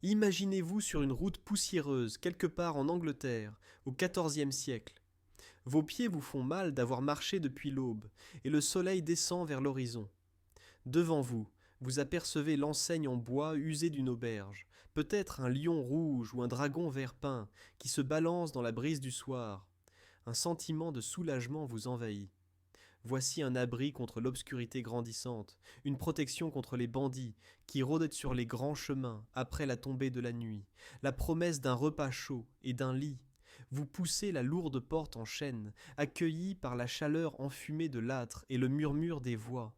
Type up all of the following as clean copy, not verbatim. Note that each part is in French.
Imaginez-vous sur une route poussiéreuse, quelque part en Angleterre, au XIVe siècle. Vos pieds vous font mal d'avoir marché depuis l'aube, et le soleil descend vers l'horizon. Devant vous, vous apercevez l'enseigne en bois usée d'une auberge, peut-être un lion rouge ou un dragon vert peint qui se balance dans la brise du soir. Un sentiment de soulagement vous envahit. Voici un abri contre l'obscurité grandissante, une protection contre les bandits qui rôdent sur les grands chemins après la tombée de la nuit, la promesse d'un repas chaud et d'un lit. Vous poussez la lourde porte en chêne, accueillis par la chaleur enfumée de l'âtre et le murmure des voix.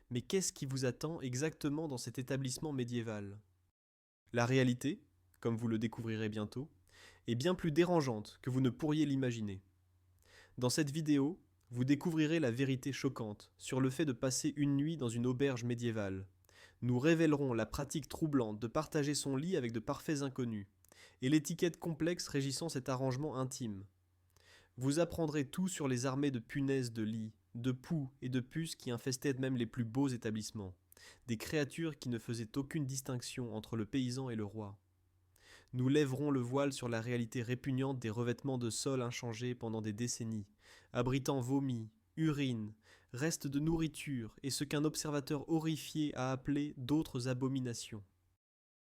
Mais qu'est-ce qui vous attend exactement dans cet établissement médiéval? La réalité, comme vous le découvrirez bientôt, est bien plus dérangeante que vous ne pourriez l'imaginer. Dans cette vidéo, vous découvrirez la vérité choquante sur le fait de passer une nuit dans une auberge médiévale. Nous révélerons la pratique troublante de partager son lit avec de parfaits inconnus, et l'étiquette complexe régissant cet arrangement intime. Vous apprendrez tout sur les armées de punaises de lit, de poux et de puces qui infestaient même les plus beaux établissements, des créatures qui ne faisaient aucune distinction entre le paysan et le roi. Nous lèverons le voile sur la réalité répugnante des revêtements de sol inchangés pendant des décennies, abritant vomi, urine, restes de nourriture et ce qu'un observateur horrifié a appelé d'autres abominations.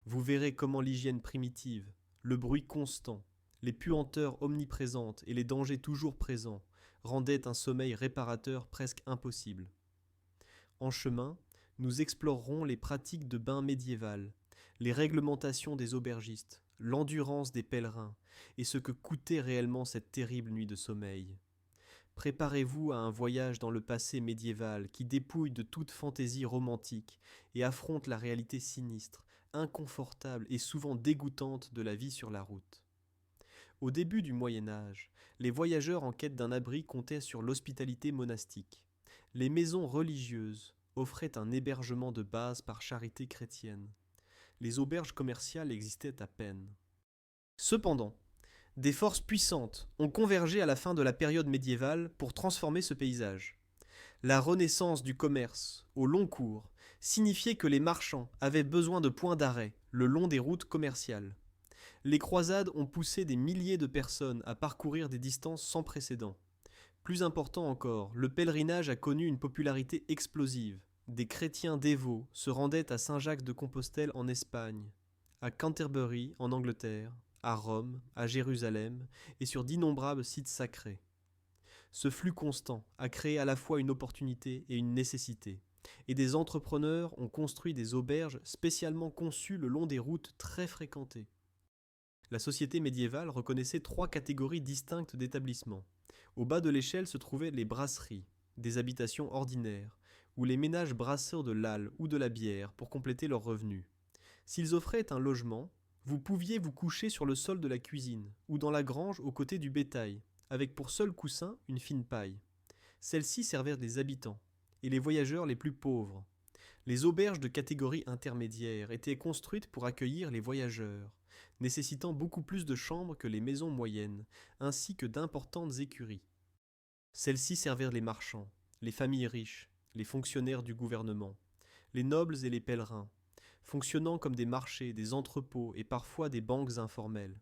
Vous verrez comment l'hygiène primitive, le bruit constant, les puanteurs omniprésentes et les dangers toujours présents rendaient un sommeil réparateur presque impossible. En chemin, nous explorerons les pratiques de bain médiévales, les réglementations des aubergistes, l'endurance des pèlerins et ce que coûtait réellement cette terrible nuit de sommeil. Préparez-vous à un voyage dans le passé médiéval qui dépouille de toute fantaisie romantique et affronte la réalité sinistre, inconfortable et souvent dégoûtante de la vie sur la route. Au début du Moyen Âge, les voyageurs en quête d'un abri comptaient sur l'hospitalité monastique. Les maisons religieuses offraient un hébergement de base par charité chrétienne. Les auberges commerciales existaient à peine. Cependant, des forces puissantes ont convergé à la fin de la période médiévale pour transformer ce paysage. La renaissance du commerce, au long cours, signifiait que les marchands avaient besoin de points d'arrêt le long des routes commerciales. Les croisades ont poussé des milliers de personnes à parcourir des distances sans précédent. Plus important encore, le pèlerinage a connu une popularité explosive. Des chrétiens dévots se rendaient à Saint-Jacques-de-Compostelle en Espagne, à Canterbury en Angleterre, à Rome, à Jérusalem et sur d'innombrables sites sacrés. Ce flux constant a créé à la fois une opportunité et une nécessité, et des entrepreneurs ont construit des auberges spécialement conçues le long des routes très fréquentées. La société médiévale reconnaissait trois catégories distinctes d'établissements. Au bas de l'échelle se trouvaient les brasseries, des habitations ordinaires, où les ménages brassèrent de l'âle ou de la bière pour compléter leurs revenus. S'ils offraient un logement, vous pouviez vous coucher sur le sol de la cuisine ou dans la grange aux côtés du bétail, avec pour seul coussin une fine paille. Celles-ci servaient les habitants et les voyageurs les plus pauvres. Les auberges de catégorie intermédiaire étaient construites pour accueillir les voyageurs, nécessitant beaucoup plus de chambres que les maisons moyennes, ainsi que d'importantes écuries. Celles-ci servirent les marchands, les familles riches, les fonctionnaires du gouvernement, les nobles et les pèlerins, fonctionnant comme des marchés, des entrepôts et parfois des banques informelles.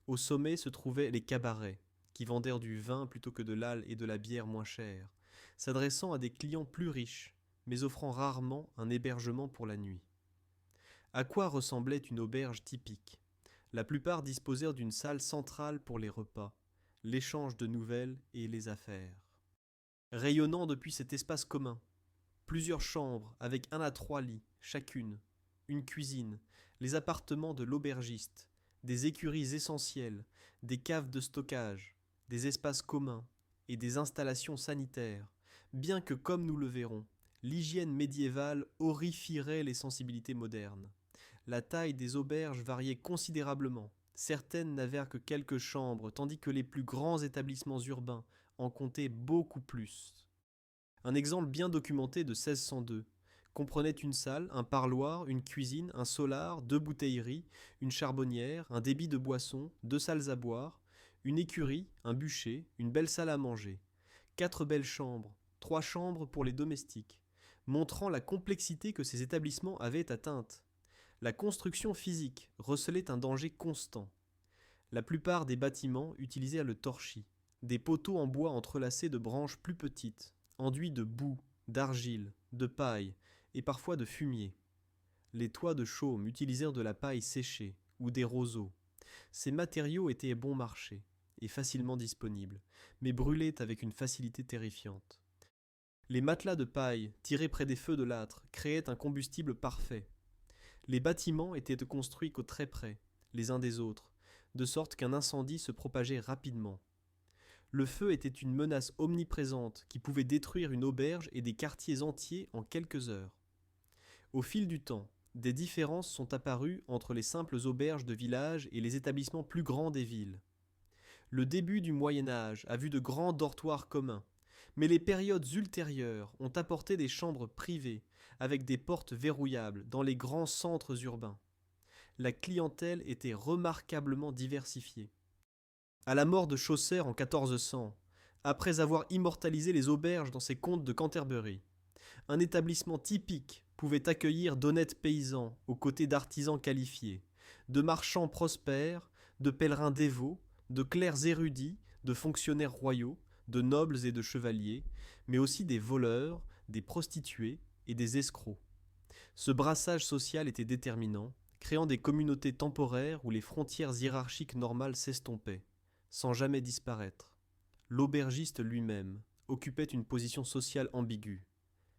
Au sommet se trouvaient les cabarets, qui vendèrent du vin plutôt que de l'âle et de la bière moins chère, s'adressant à des clients plus riches, mais offrant rarement un hébergement pour la nuit. À quoi ressemblait une auberge typique? La plupart disposèrent d'une salle centrale pour les repas, l'échange de nouvelles et les affaires. Rayonnant depuis cet espace commun, plusieurs chambres avec 1 à 3 lits chacune, une cuisine, les appartements de l'aubergiste, des écuries essentielles, des caves de stockage, des espaces communs et des installations sanitaires, bien que, comme nous le verrons, l'hygiène médiévale horrifierait les sensibilités modernes. La taille des auberges variait considérablement. Certaines n'avaient que quelques chambres, tandis que les plus grands établissements urbains en comptaient beaucoup plus. Un exemple bien documenté de 1602 comprenait une salle, un parloir, une cuisine, un solar, 2 bouteilleries, une charbonnière, un débit de boissons, 2 salles à boire, une écurie, un bûcher, une belle salle à manger, 4 belles chambres, 3 chambres pour les domestiques, montrant la complexité que ces établissements avaient atteinte. La construction physique recelait un danger constant. La plupart des bâtiments utilisaient le torchis, des poteaux en bois entrelacés de branches plus petites, enduits de boue, d'argile, de paille et parfois de fumier. Les toits de chaume utilisèrent de la paille séchée ou des roseaux. Ces matériaux étaient bon marché et facilement disponibles, mais brûlaient avec une facilité terrifiante. Les matelas de paille, tirés près des feux de l'âtre, créaient un combustible parfait. Les bâtiments étaient construits qu'au très près, les uns des autres, de sorte qu'un incendie se propageait rapidement. Le feu était une menace omniprésente qui pouvait détruire une auberge et des quartiers entiers en quelques heures. Au fil du temps, des différences sont apparues entre les simples auberges de village et les établissements plus grands des villes. Le début du Moyen Âge a vu de grands dortoirs communs, mais les périodes ultérieures ont apporté des chambres privées avec des portes verrouillables dans les grands centres urbains. La clientèle était remarquablement diversifiée. À la mort de Chaucer en 1400, après avoir immortalisé les auberges dans ses contes de Canterbury, un établissement typique pouvait accueillir d'honnêtes paysans aux côtés d'artisans qualifiés, de marchands prospères, de pèlerins dévots, de clercs érudits, de fonctionnaires royaux, de nobles et de chevaliers, mais aussi des voleurs, des prostituées et des escrocs. Ce brassage social était déterminant, créant des communautés temporaires où les frontières hiérarchiques normales s'estompaient, sans jamais disparaître. L'aubergiste lui-même occupait une position sociale ambiguë.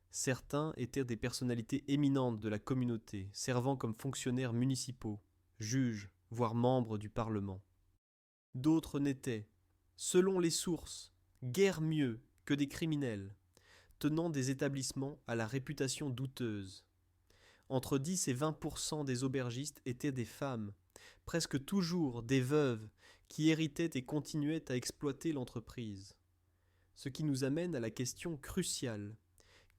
Certains étaient des personnalités éminentes de la communauté, servant comme fonctionnaires municipaux, juges, voire membres du Parlement. D'autres n'étaient, selon les sources, guère mieux que des criminels, tenant des établissements à la réputation douteuse. Entre 10 et 20% des aubergistes étaient des femmes, presque toujours des veuves, qui héritaient et continuaient à exploiter l'entreprise. Ce qui nous amène à la question cruciale.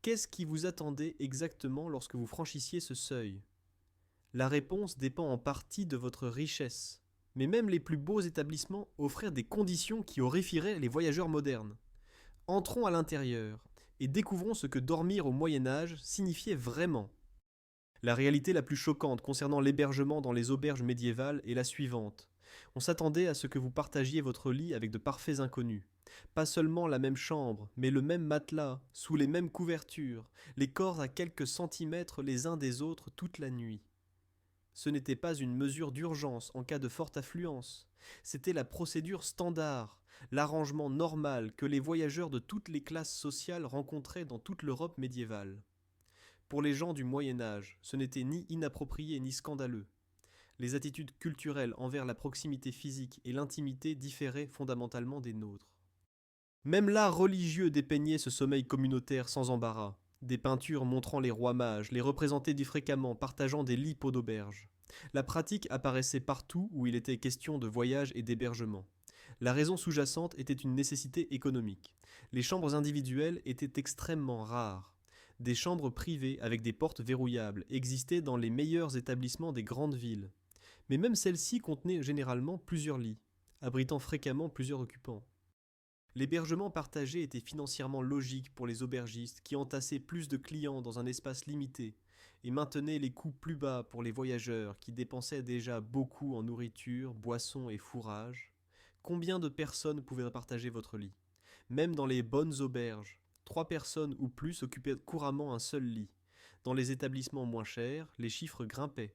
Qu'est-ce qui vous attendait exactement lorsque vous franchissiez ce seuil ? La réponse dépend en partie de votre richesse. Mais même les plus beaux établissements offraient des conditions qui horrifieraient les voyageurs modernes. Entrons à l'intérieur et découvrons ce que dormir au Moyen Âge signifiait vraiment. La réalité la plus choquante concernant l'hébergement dans les auberges médiévales est la suivante. On s'attendait à ce que vous partagiez votre lit avec de parfaits inconnus. Pas seulement la même chambre, mais le même matelas, sous les mêmes couvertures, les corps à quelques centimètres les uns des autres toute la nuit. Ce n'était pas une mesure d'urgence en cas de forte affluence, c'était la procédure standard, l'arrangement normal que les voyageurs de toutes les classes sociales rencontraient dans toute l'Europe médiévale. Pour les gens du Moyen Âge, ce n'était ni inapproprié ni scandaleux. Les attitudes culturelles envers la proximité physique et l'intimité différaient fondamentalement des nôtres. Même l'art religieux dépeignait ce sommeil communautaire sans embarras. Des peintures montrant les rois mages les représentaient fréquemment partageant des lits pots d'auberge. La pratique apparaissait partout où il était question de voyage et d'hébergement. La raison sous-jacente était une nécessité économique. Les chambres individuelles étaient extrêmement rares. Des chambres privées avec des portes verrouillables existaient dans les meilleurs établissements des grandes villes. Mais même celles-ci contenaient généralement plusieurs lits, abritant fréquemment plusieurs occupants. L'hébergement partagé était financièrement logique pour les aubergistes qui entassaient plus de clients dans un espace limité et maintenaient les coûts plus bas pour les voyageurs qui dépensaient déjà beaucoup en nourriture, boissons et fourrage. Combien de personnes pouvaient partager votre lit ? Même dans les bonnes auberges, 3 personnes ou plus occupaient couramment un seul lit. Dans les établissements moins chers, les chiffres grimpaient.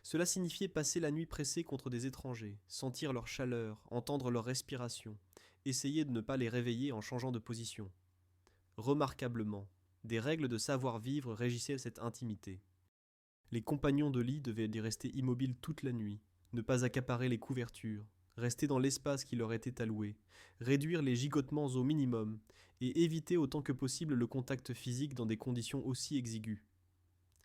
Cela signifiait passer la nuit pressée contre des étrangers, sentir leur chaleur, entendre leur respiration. Essayez de ne pas les réveiller en changeant de position. Remarquablement, des règles de savoir-vivre régissaient cette intimité. Les compagnons de lit devaient y rester immobiles toute la nuit, ne pas accaparer les couvertures, rester dans l'espace qui leur était alloué, réduire les gigotements au minimum et éviter autant que possible le contact physique dans des conditions aussi exiguës.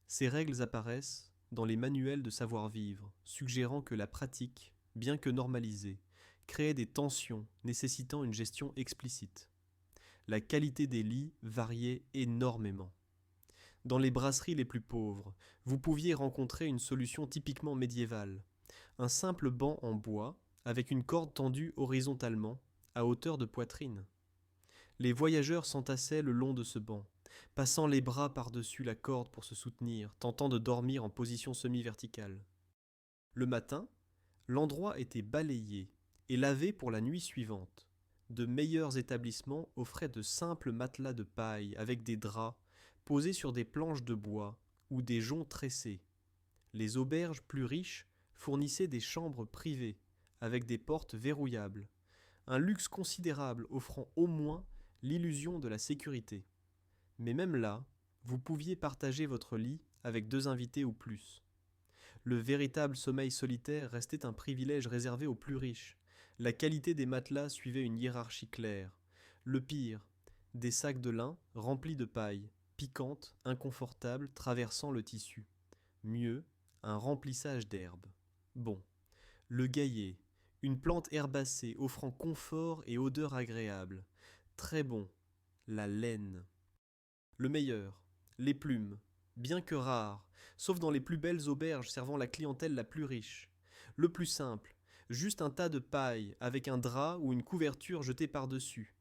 Ces règles apparaissent dans les manuels de savoir-vivre, suggérant que la pratique, bien que normalisée, créait des tensions nécessitant une gestion explicite. La qualité des lits variait énormément. Dans les brasseries les plus pauvres, vous pouviez rencontrer une solution typiquement médiévale. Un simple banc en bois, avec une corde tendue horizontalement, à hauteur de poitrine. Les voyageurs s'entassaient le long de ce banc, passant les bras par-dessus la corde pour se soutenir, tentant de dormir en position semi-verticale. Le matin, l'endroit était balayé et lavé pour la nuit suivante. De meilleurs établissements offraient de simples matelas de paille avec des draps posés sur des planches de bois ou des joncs tressés. Les auberges plus riches fournissaient des chambres privées avec des portes verrouillables, un luxe considérable offrant au moins l'illusion de la sécurité. Mais même là, vous pouviez partager votre lit avec 2 invités ou plus. Le véritable sommeil solitaire restait un privilège réservé aux plus riches. La qualité des matelas suivait une hiérarchie claire. Le pire, des sacs de lin remplis de paille, piquante, inconfortable, traversant le tissu. Mieux, un remplissage d'herbe. Bon, le gaillet, une plante herbacée offrant confort et odeur agréable. Très bon, la laine. Le meilleur, les plumes, bien que rares, sauf dans les plus belles auberges servant la clientèle la plus riche. Le plus simple, juste un tas de paille avec un drap ou une couverture jetée par-dessus.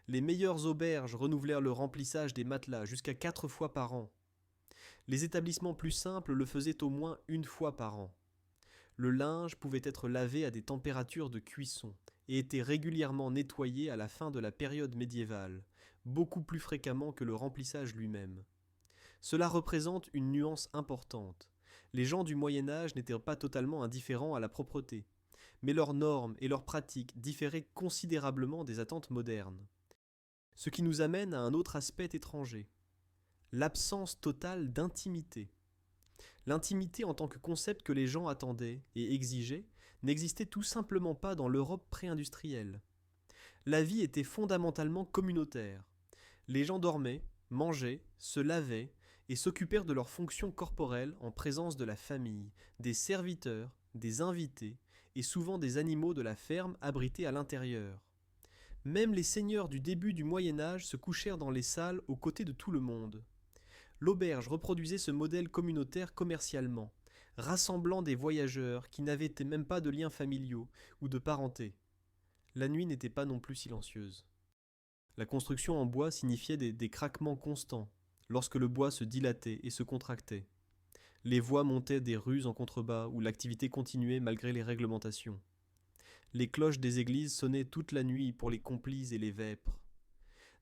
Les meilleures auberges renouvelèrent le remplissage des matelas jusqu'à 4 fois par an. Les établissements plus simples le faisaient au moins 1 fois par an. Le linge pouvait être lavé à des températures de cuisson et était régulièrement nettoyé à la fin de la période médiévale, beaucoup plus fréquemment que le remplissage lui-même. Cela représente une nuance importante. Les gens du Moyen Âge n'étaient pas totalement indifférents à la propreté, mais leurs normes et leurs pratiques différaient considérablement des attentes modernes. Ce qui nous amène à un autre aspect étranger, l'absence totale d'intimité. L'intimité en tant que concept que les gens attendaient et exigeaient n'existait tout simplement pas dans l'Europe pré-industrielle. La vie était fondamentalement communautaire. Les gens dormaient, mangeaient, se lavaient et s'occupèrent de leurs fonctions corporelles en présence de la famille, des serviteurs, des invités et souvent des animaux de la ferme abrités à l'intérieur. Même les seigneurs du début du Moyen Âge se couchèrent dans les salles aux côtés de tout le monde. L'auberge reproduisait ce modèle communautaire commercialement, rassemblant des voyageurs qui n'avaient même pas de liens familiaux ou de parenté. La nuit n'était pas non plus silencieuse. La construction en bois signifiait des craquements constants, lorsque le bois se dilatait et se contractait. Les voix montaient des rues en contrebas où l'activité continuait malgré les réglementations. Les cloches des églises sonnaient toute la nuit pour les complices et les vêpres.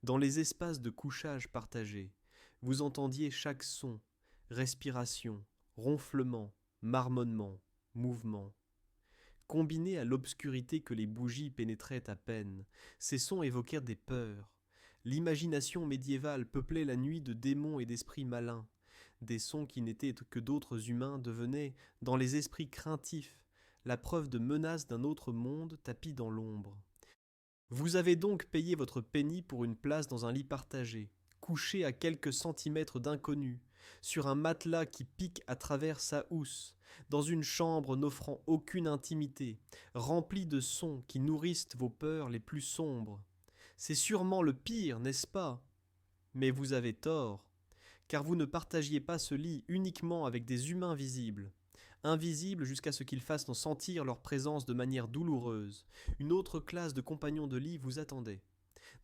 Dans les espaces de couchage partagés, vous entendiez chaque son, respiration, ronflement, marmonnement, mouvement. Combinés à l'obscurité que les bougies pénétraient à peine, ces sons évoquèrent des peurs. L'imagination médiévale peuplait la nuit de démons et d'esprits malins. Des sons qui n'étaient que d'autres humains devenaient, dans les esprits craintifs, la preuve de menaces d'un autre monde tapi dans l'ombre. Vous avez donc payé votre penny pour une place dans un lit partagé, couché à quelques centimètres d'inconnu, sur un matelas qui pique à travers sa housse, dans une chambre n'offrant aucune intimité, remplie de sons qui nourrissent vos peurs les plus sombres. C'est sûrement le pire, n'est-ce pas? Mais vous avez tort, car vous ne partagiez pas ce lit uniquement avec des humains visibles, invisibles jusqu'à ce qu'ils fassent en sentir leur présence de manière douloureuse. Une autre classe de compagnons de lit vous attendait.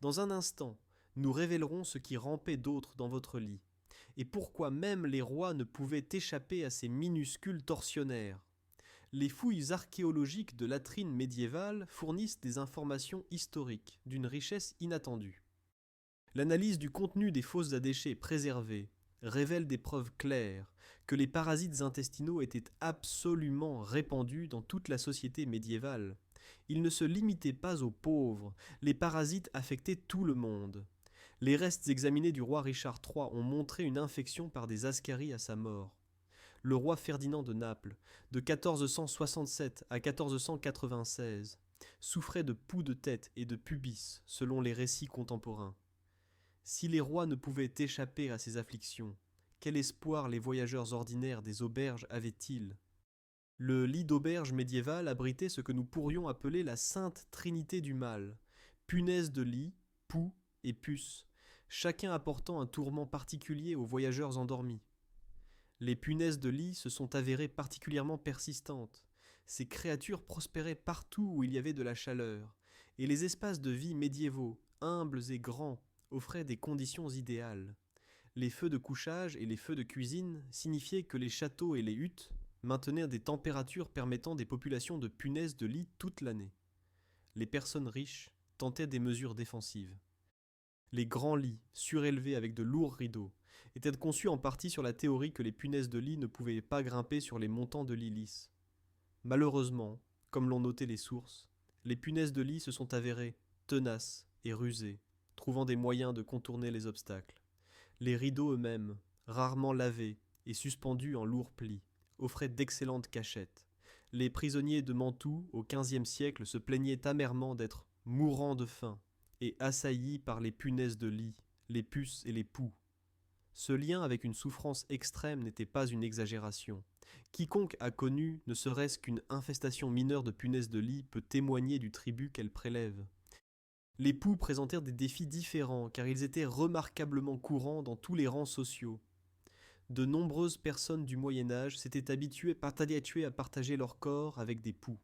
Dans un instant, nous révélerons ce qui rampait d'autre dans votre lit, et pourquoi même les rois ne pouvaient échapper à ces minuscules tortionnaires. Les fouilles archéologiques de latrines médiévales fournissent des informations historiques d'une richesse inattendue. L'analyse du contenu des fosses à déchets préservées révèle des preuves claires que les parasites intestinaux étaient absolument répandus dans toute la société médiévale. Ils ne se limitaient pas aux pauvres, les parasites affectaient tout le monde. Les restes examinés du roi Richard III ont montré une infection par des ascaris à sa mort. Le roi Ferdinand de Naples, de 1467 à 1496, souffrait de poux de tête et de pubis, selon les récits contemporains. Si les rois ne pouvaient échapper à ces afflictions, quel espoir les voyageurs ordinaires des auberges avaient-ils? Le lit d'auberge médiéval abritait ce que nous pourrions appeler la sainte trinité du mal, punaises de lit, poux et puces, chacun apportant un tourment particulier aux voyageurs endormis. Les punaises de lit se sont avérées particulièrement persistantes. Ces créatures prospéraient partout où il y avait de la chaleur, et les espaces de vie médiévaux, humbles et grands, offraient des conditions idéales. Les feux de couchage et les feux de cuisine signifiaient que les châteaux et les huttes maintenaient des températures permettant des populations de punaises de lit toute l'année. Les personnes riches tentaient des mesures défensives. Les grands lits, surélevés avec de lourds rideaux, étaient conçus en partie sur la théorie que les punaises de lit ne pouvaient pas grimper sur les montants de lit lisses. Malheureusement, comme l'ont noté les sources, les punaises de lit se sont avérées tenaces et rusées, trouvant des moyens de contourner les obstacles. Les rideaux eux-mêmes, rarement lavés et suspendus en lourds plis, offraient d'excellentes cachettes. Les prisonniers de Mantoue, au XVe siècle, se plaignaient amèrement d'être mourants de faim et assaillis par les punaises de lit, les puces et les poux. Ce lien avec une souffrance extrême n'était pas une exagération. Quiconque a connu ne serait-ce qu'une infestation mineure de punaises de lit peut témoigner du tribut qu'elles prélèvent. Les poux présentèrent des défis différents car ils étaient remarquablement courants dans tous les rangs sociaux. De nombreuses personnes du Moyen-Âge s'étaient habituées à partager leur corps avec des poux.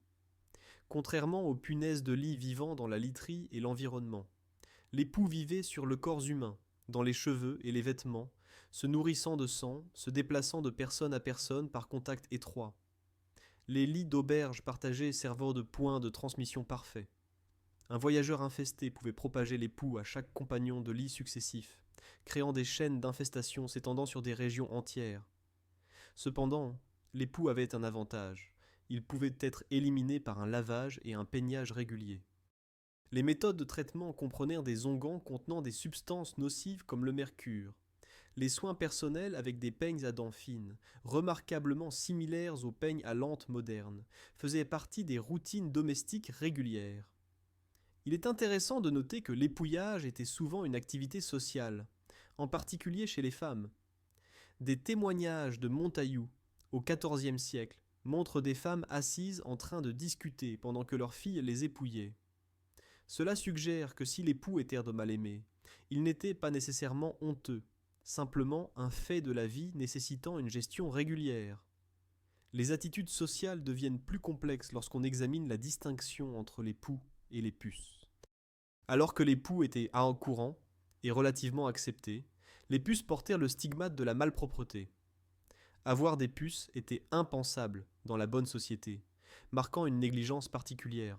Contrairement aux punaises de lit vivant dans la literie et l'environnement, les poux vivaient sur le corps humain, dans les cheveux et les vêtements, se nourrissant de sang, se déplaçant de personne à personne par contact étroit. Les lits d'auberge partagés servant de point de transmission parfait. Un voyageur infesté pouvait propager les poux à chaque compagnon de lit successif, créant des chaînes d'infestation s'étendant sur des régions entières. Cependant, les poux avaient un avantage. Ils pouvaient être éliminés par un lavage et un peignage réguliers. Les méthodes de traitement comprenèrent des onguents contenant des substances nocives comme le mercure. Les soins personnels avec des peignes à dents fines, remarquablement similaires aux peignes à lente modernes, faisaient partie des routines domestiques régulières. Il est intéressant de noter que l'épouillage était souvent une activité sociale, en particulier chez les femmes. Des témoignages de Montaillou, au XIVe siècle, montrent des femmes assises en train de discuter pendant que leurs filles les épouillaient. Cela suggère que si les poux étaient de mal-aimés, ils n'étaient pas nécessairement honteux, simplement un fait de la vie nécessitant une gestion régulière. Les attitudes sociales deviennent plus complexes lorsqu'on examine la distinction entre les poux et les puces. Alors que les poux étaient en courant et relativement acceptés, les puces portèrent le stigmate de la malpropreté. Avoir des puces était impensable dans la bonne société, marquant une négligence particulière.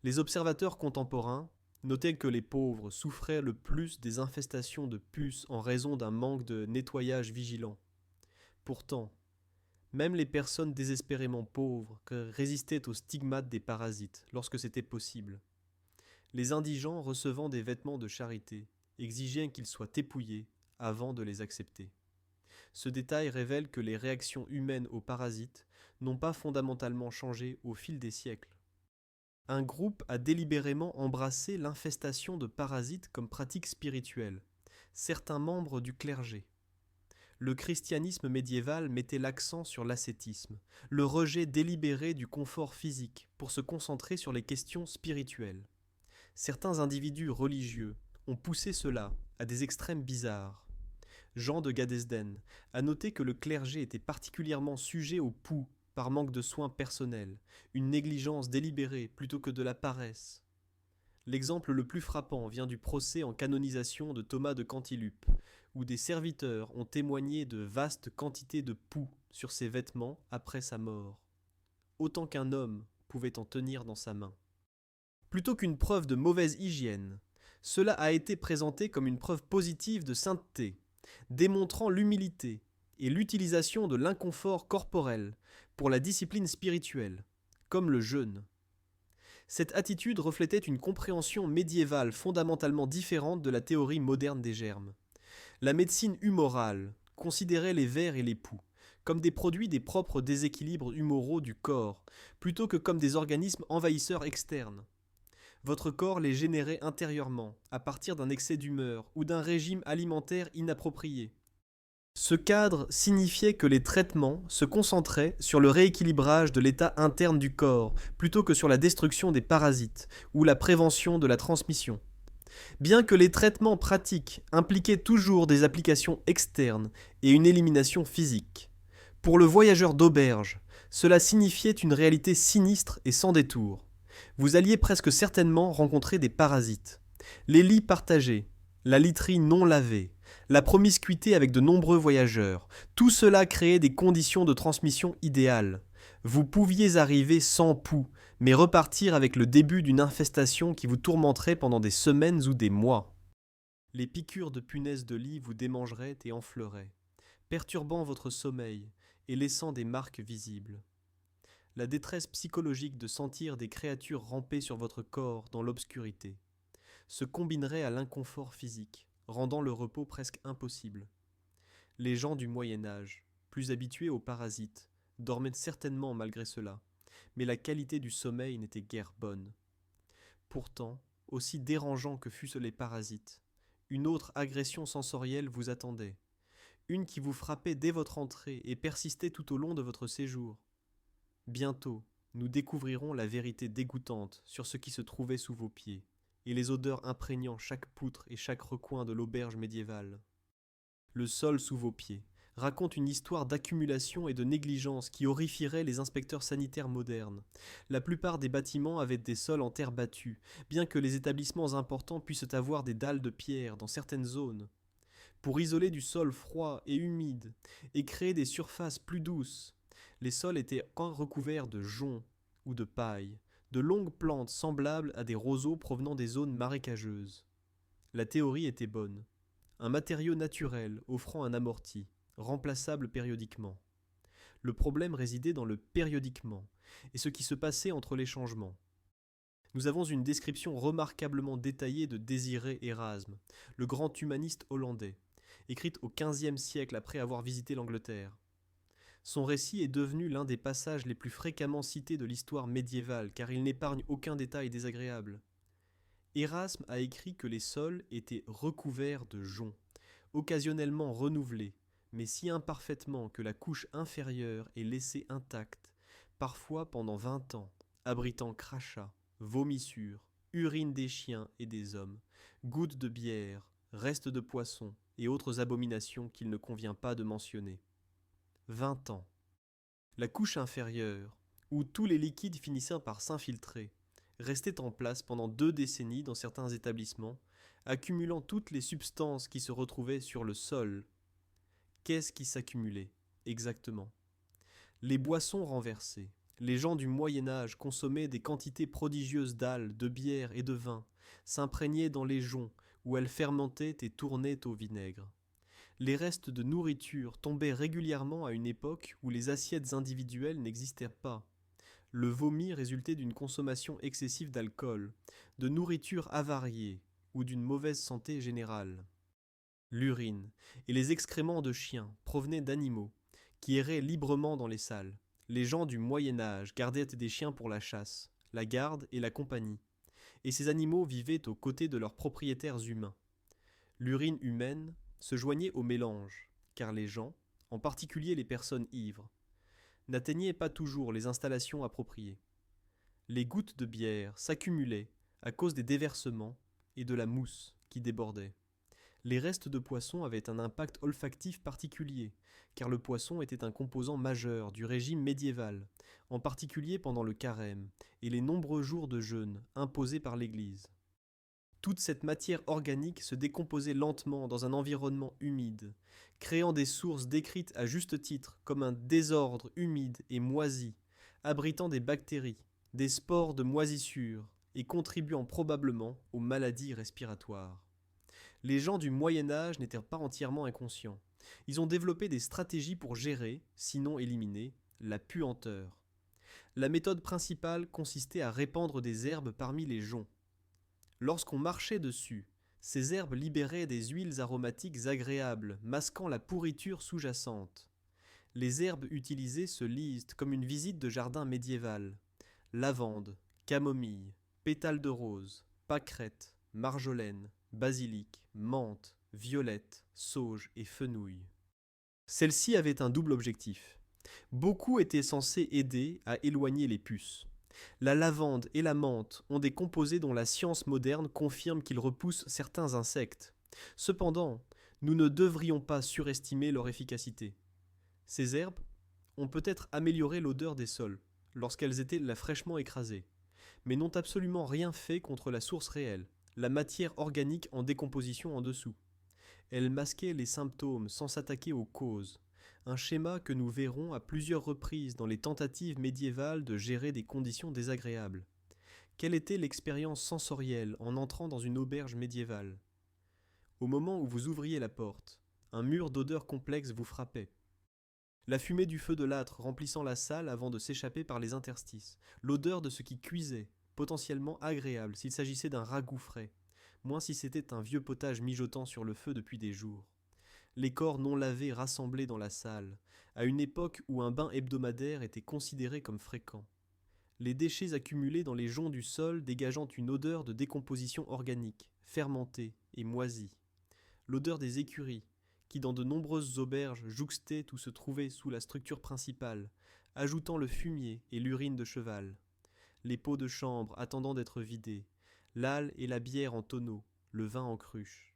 Les observateurs contemporains notaient que les pauvres souffraient le plus des infestations de puces en raison d'un manque de nettoyage vigilant. Pourtant, même les personnes désespérément pauvres résistaient aux stigmates des parasites lorsque c'était possible. Les indigents recevant des vêtements de charité exigeaient qu'ils soient épouillés avant de les accepter. Ce détail révèle que les réactions humaines aux parasites n'ont pas fondamentalement changé au fil des siècles. Un groupe a délibérément embrassé l'infestation de parasites comme pratique spirituelle, certains membres du clergé. Le christianisme médiéval mettait l'accent sur l'ascétisme, le rejet délibéré du confort physique pour se concentrer sur les questions spirituelles. Certains individus religieux ont poussé cela à des extrêmes bizarres. Jean de Gadesden a noté que le clergé était particulièrement sujet aux poux par manque de soins personnels, une négligence délibérée plutôt que de la paresse. L'exemple le plus frappant vient du procès en canonisation de Thomas de Cantilupe, où des serviteurs ont témoigné de vastes quantités de poux sur ses vêtements après sa mort, autant qu'un homme pouvait en tenir dans sa main. Plutôt qu'une preuve de mauvaise hygiène, cela a été présenté comme une preuve positive de sainteté, démontrant l'humilité et l'utilisation de l'inconfort corporel pour la discipline spirituelle, comme le jeûne. Cette attitude reflétait une compréhension médiévale fondamentalement différente de la théorie moderne des germes. La médecine humorale considérait les vers et les poux comme des produits des propres déséquilibres humoraux du corps, plutôt que comme des organismes envahisseurs externes. Votre corps les générait intérieurement, à partir d'un excès d'humeur ou d'un régime alimentaire inapproprié. Ce cadre signifiait que les traitements se concentraient sur le rééquilibrage de l'état interne du corps, plutôt que sur la destruction des parasites ou la prévention de la transmission. Bien que les traitements pratiques impliquaient toujours des applications externes et une élimination physique, pour le voyageur d'auberge, cela signifiait une réalité sinistre et sans détour. Vous alliez presque certainement rencontrer des parasites. Les lits partagés, la literie non lavée, la promiscuité avec de nombreux voyageurs. Tout cela créait des conditions de transmission idéales. Vous pouviez arriver sans pouls, mais repartir avec le début d'une infestation qui vous tourmenterait pendant des semaines ou des mois. Les piqûres de punaises de lit vous démangeraient et enfleraient, perturbant votre sommeil et laissant des marques visibles. La détresse psychologique de sentir des créatures ramper sur votre corps dans l'obscurité se combinerait à l'inconfort physique, rendant le repos presque impossible. Les gens du Moyen Âge, plus habitués aux parasites, dormaient certainement malgré cela, mais la qualité du sommeil n'était guère bonne. Pourtant, aussi dérangeant que fussent les parasites, une autre agression sensorielle vous attendait, une qui vous frappait dès votre entrée et persistait tout au long de votre séjour. Bientôt, nous découvrirons la vérité dégoûtante sur ce qui se trouvait sous vos pieds, et les odeurs imprégnant chaque poutre et chaque recoin de l'auberge médiévale. Le sol sous vos pieds raconte une histoire d'accumulation et de négligence qui horrifierait les inspecteurs sanitaires modernes. La plupart des bâtiments avaient des sols en terre battue, bien que les établissements importants puissent avoir des dalles de pierre dans certaines zones. Pour isoler du sol froid et humide et créer des surfaces plus douces, les sols étaient recouverts de joncs ou de paille, de longues plantes semblables à des roseaux provenant des zones marécageuses. La théorie était bonne. Un matériau naturel offrant un amorti, remplaçable périodiquement. Le problème résidait dans le périodiquement et ce qui se passait entre les changements. Nous avons une description remarquablement détaillée de Désiré Erasme, le grand humaniste hollandais, écrite au XVe siècle après avoir visité l'Angleterre. Son récit est devenu l'un des passages les plus fréquemment cités de l'histoire médiévale car il n'épargne aucun détail désagréable. Erasme a écrit que les sols étaient recouverts de joncs, occasionnellement renouvelés, mais si imparfaitement que la couche inférieure est laissée intacte, parfois pendant 20 ans, abritant crachats, vomissures, urine des chiens et des hommes, gouttes de bière, restes de poissons et autres abominations qu'il ne convient pas de mentionner. 20 ans. La couche inférieure, où tous les liquides finissaient par s'infiltrer, restait en place pendant 2 décennies dans certains établissements, accumulant toutes les substances qui se retrouvaient sur le sol. Qu'est-ce qui s'accumulait, exactement? Les boissons renversées. Les gens du Moyen Âge consommaient des quantités prodigieuses d'algues, de bière et de vin, s'imprégnaient dans les joncs où elles fermentaient et tournaient au vinaigre. Les restes de nourriture tombaient régulièrement à une époque où les assiettes individuelles n'existaient pas. Le vomi résultait d'une consommation excessive d'alcool, de nourriture avariée ou d'une mauvaise santé générale. L'urine et les excréments de chiens provenaient d'animaux qui erraient librement dans les salles. Les gens du Moyen Âge gardaient des chiens pour la chasse, la garde et la compagnie, et ces animaux vivaient aux côtés de leurs propriétaires humains. L'urine humaine se joignait au mélange, car les gens, en particulier les personnes ivres, n'atteignaient pas toujours les installations appropriées. Les gouttes de bière s'accumulaient à cause des déversements et de la mousse qui débordait. Les restes de poisson avaient un impact olfactif particulier, car le poisson était un composant majeur du régime médiéval, en particulier pendant le carême et les nombreux jours de jeûne imposés par l'Église. Toute cette matière organique se décomposait lentement dans un environnement humide, créant des sources décrites à juste titre comme un désordre humide et moisi, abritant des bactéries, des spores de moisissure et contribuant probablement aux maladies respiratoires. Les gens du Moyen Âge n'étaient pas entièrement inconscients. Ils ont développé des stratégies pour gérer, sinon éliminer, la puanteur. La méthode principale consistait à répandre des herbes parmi les joncs. Lorsqu'on marchait dessus, ces herbes libéraient des huiles aromatiques agréables, masquant la pourriture sous-jacente. Les herbes utilisées se lisent comme une visite de jardin médiéval. Lavande, camomille, pétales de rose, pâquerette, marjolaine, basilic, menthe, violette, sauge et fenouil. Celle-ci avait un double objectif. Beaucoup étaient censés aider à éloigner les puces. La lavande et la menthe ont des composés dont la science moderne confirme qu'ils repoussent certains insectes. Cependant, nous ne devrions pas surestimer leur efficacité. Ces herbes ont peut-être amélioré l'odeur des sols, lorsqu'elles étaient là fraîchement écrasées, mais n'ont absolument rien fait contre la source réelle, la matière organique en décomposition en dessous. Elle masquait les symptômes sans s'attaquer aux causes, un schéma que nous verrons à plusieurs reprises dans les tentatives médiévales de gérer des conditions désagréables. Quelle était l'expérience sensorielle en entrant dans une auberge médiévale? Au moment où vous ouvriez la porte, un mur d'odeurs complexes vous frappait. La fumée du feu de l'âtre remplissant la salle avant de s'échapper par les interstices, l'odeur de ce qui cuisait, potentiellement agréable s'il s'agissait d'un ragoût frais, moins si c'était un vieux potage mijotant sur le feu depuis des jours. Les corps non lavés rassemblés dans la salle, à une époque où un bain hebdomadaire était considéré comme fréquent. Les déchets accumulés dans les joncs du sol dégageant une odeur de décomposition organique, fermentée et moisie. L'odeur des écuries, qui dans de nombreuses auberges jouxtaient où se trouvait sous la structure principale, ajoutant le fumier et l'urine de cheval. Les pots de chambre attendant d'être vidés, l'âle et la bière en tonneaux, le vin en cruche.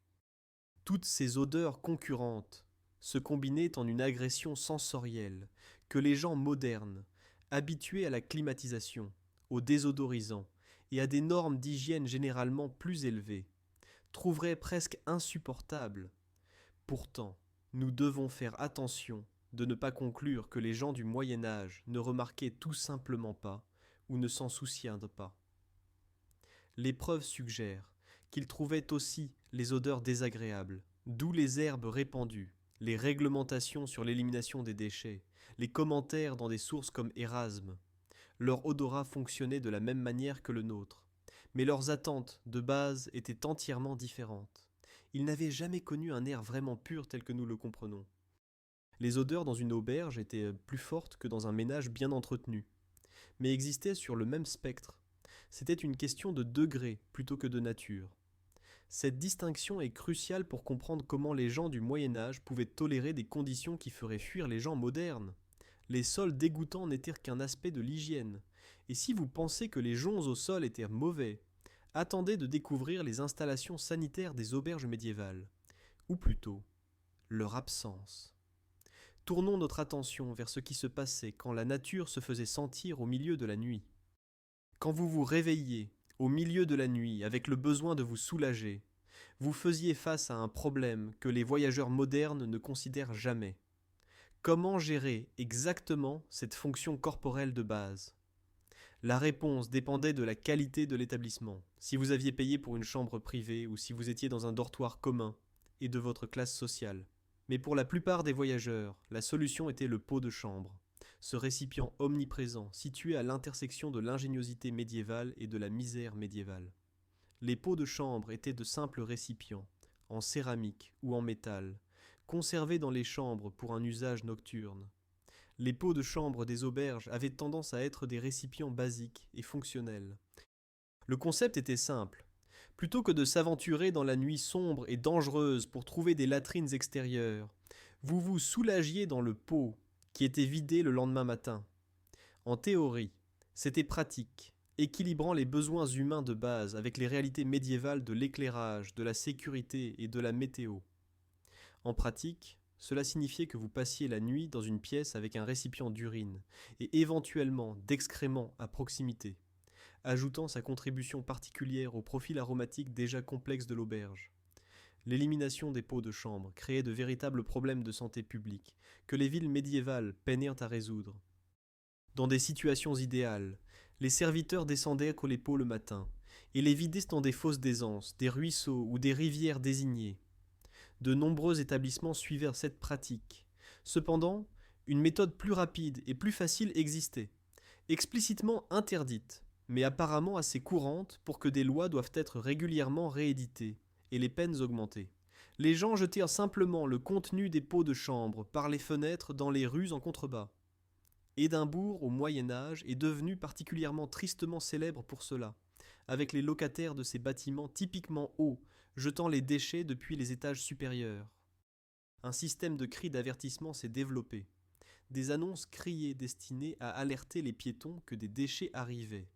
Toutes ces odeurs concurrentes se combinaient en une agression sensorielle que les gens modernes, habitués à la climatisation, aux désodorisants et à des normes d'hygiène généralement plus élevées, trouveraient presque insupportables. Pourtant, nous devons faire attention de ne pas conclure que les gens du Moyen Âge ne remarquaient tout simplement pas ou ne s'en souciaient pas. Les preuves suggèrent qu'ils trouvaient aussi les odeurs désagréables, d'où les herbes répandues, les réglementations sur l'élimination des déchets, les commentaires dans des sources comme Érasme. Leur odorat fonctionnait de la même manière que le nôtre, mais leurs attentes de base étaient entièrement différentes. Ils n'avaient jamais connu un air vraiment pur tel que nous le comprenons. Les odeurs dans une auberge étaient plus fortes que dans un ménage bien entretenu, mais existaient sur le même spectre. C'était une question de degré plutôt que de nature. Cette distinction est cruciale pour comprendre comment les gens du Moyen Âge pouvaient tolérer des conditions qui feraient fuir les gens modernes. Les sols dégoûtants n'étaient qu'un aspect de l'hygiène, et si vous pensez que les joncs au sol étaient mauvais, attendez de découvrir les installations sanitaires des auberges médiévales, ou plutôt, leur absence. Tournons notre attention vers ce qui se passait quand la nature se faisait sentir au milieu de la nuit. Quand vous vous réveilliez, au milieu de la nuit, avec le besoin de vous soulager, vous faisiez face à un problème que les voyageurs modernes ne considèrent jamais. Comment gérer exactement cette fonction corporelle de base? La réponse dépendait de la qualité de l'établissement, si vous aviez payé pour une chambre privée ou si vous étiez dans un dortoir commun, et de votre classe sociale. Mais pour la plupart des voyageurs, la solution était le pot de chambre, ce récipient omniprésent situé à l'intersection de l'ingéniosité médiévale et de la misère médiévale. Les pots de chambre étaient de simples récipients, en céramique ou en métal, conservés dans les chambres pour un usage nocturne. Les pots de chambre des auberges avaient tendance à être des récipients basiques et fonctionnels. Le concept était simple. Plutôt que de s'aventurer dans la nuit sombre et dangereuse pour trouver des latrines extérieures, vous vous soulagiez dans le pot, qui était vidé le lendemain matin. En théorie, c'était pratique, équilibrant les besoins humains de base avec les réalités médiévales de l'éclairage, de la sécurité et de la météo. En pratique, cela signifiait que vous passiez la nuit dans une pièce avec un récipient d'urine et éventuellement d'excréments à proximité, ajoutant sa contribution particulière au profil aromatique déjà complexe de l'auberge. L'élimination des pots de chambre créait de véritables problèmes de santé publique que les villes médiévales peinèrent à résoudre. Dans des situations idéales, les serviteurs descendaient les pots le matin et les vidaient dans des fosses d'aisance, des ruisseaux ou des rivières désignées. De nombreux établissements suivirent cette pratique. Cependant, une méthode plus rapide et plus facile existait, explicitement interdite, mais apparemment assez courante pour que des lois doivent être régulièrement rééditées et les peines augmentées. Les gens jetèrent simplement le contenu des pots de chambre par les fenêtres dans les rues en contrebas. Édimbourg, au Moyen Âge, est devenu particulièrement tristement célèbre pour cela, avec les locataires de ces bâtiments typiquement hauts, jetant les déchets depuis les étages supérieurs. Un système de cris d'avertissement s'est développé. Des annonces criées destinées à alerter les piétons que des déchets arrivaient,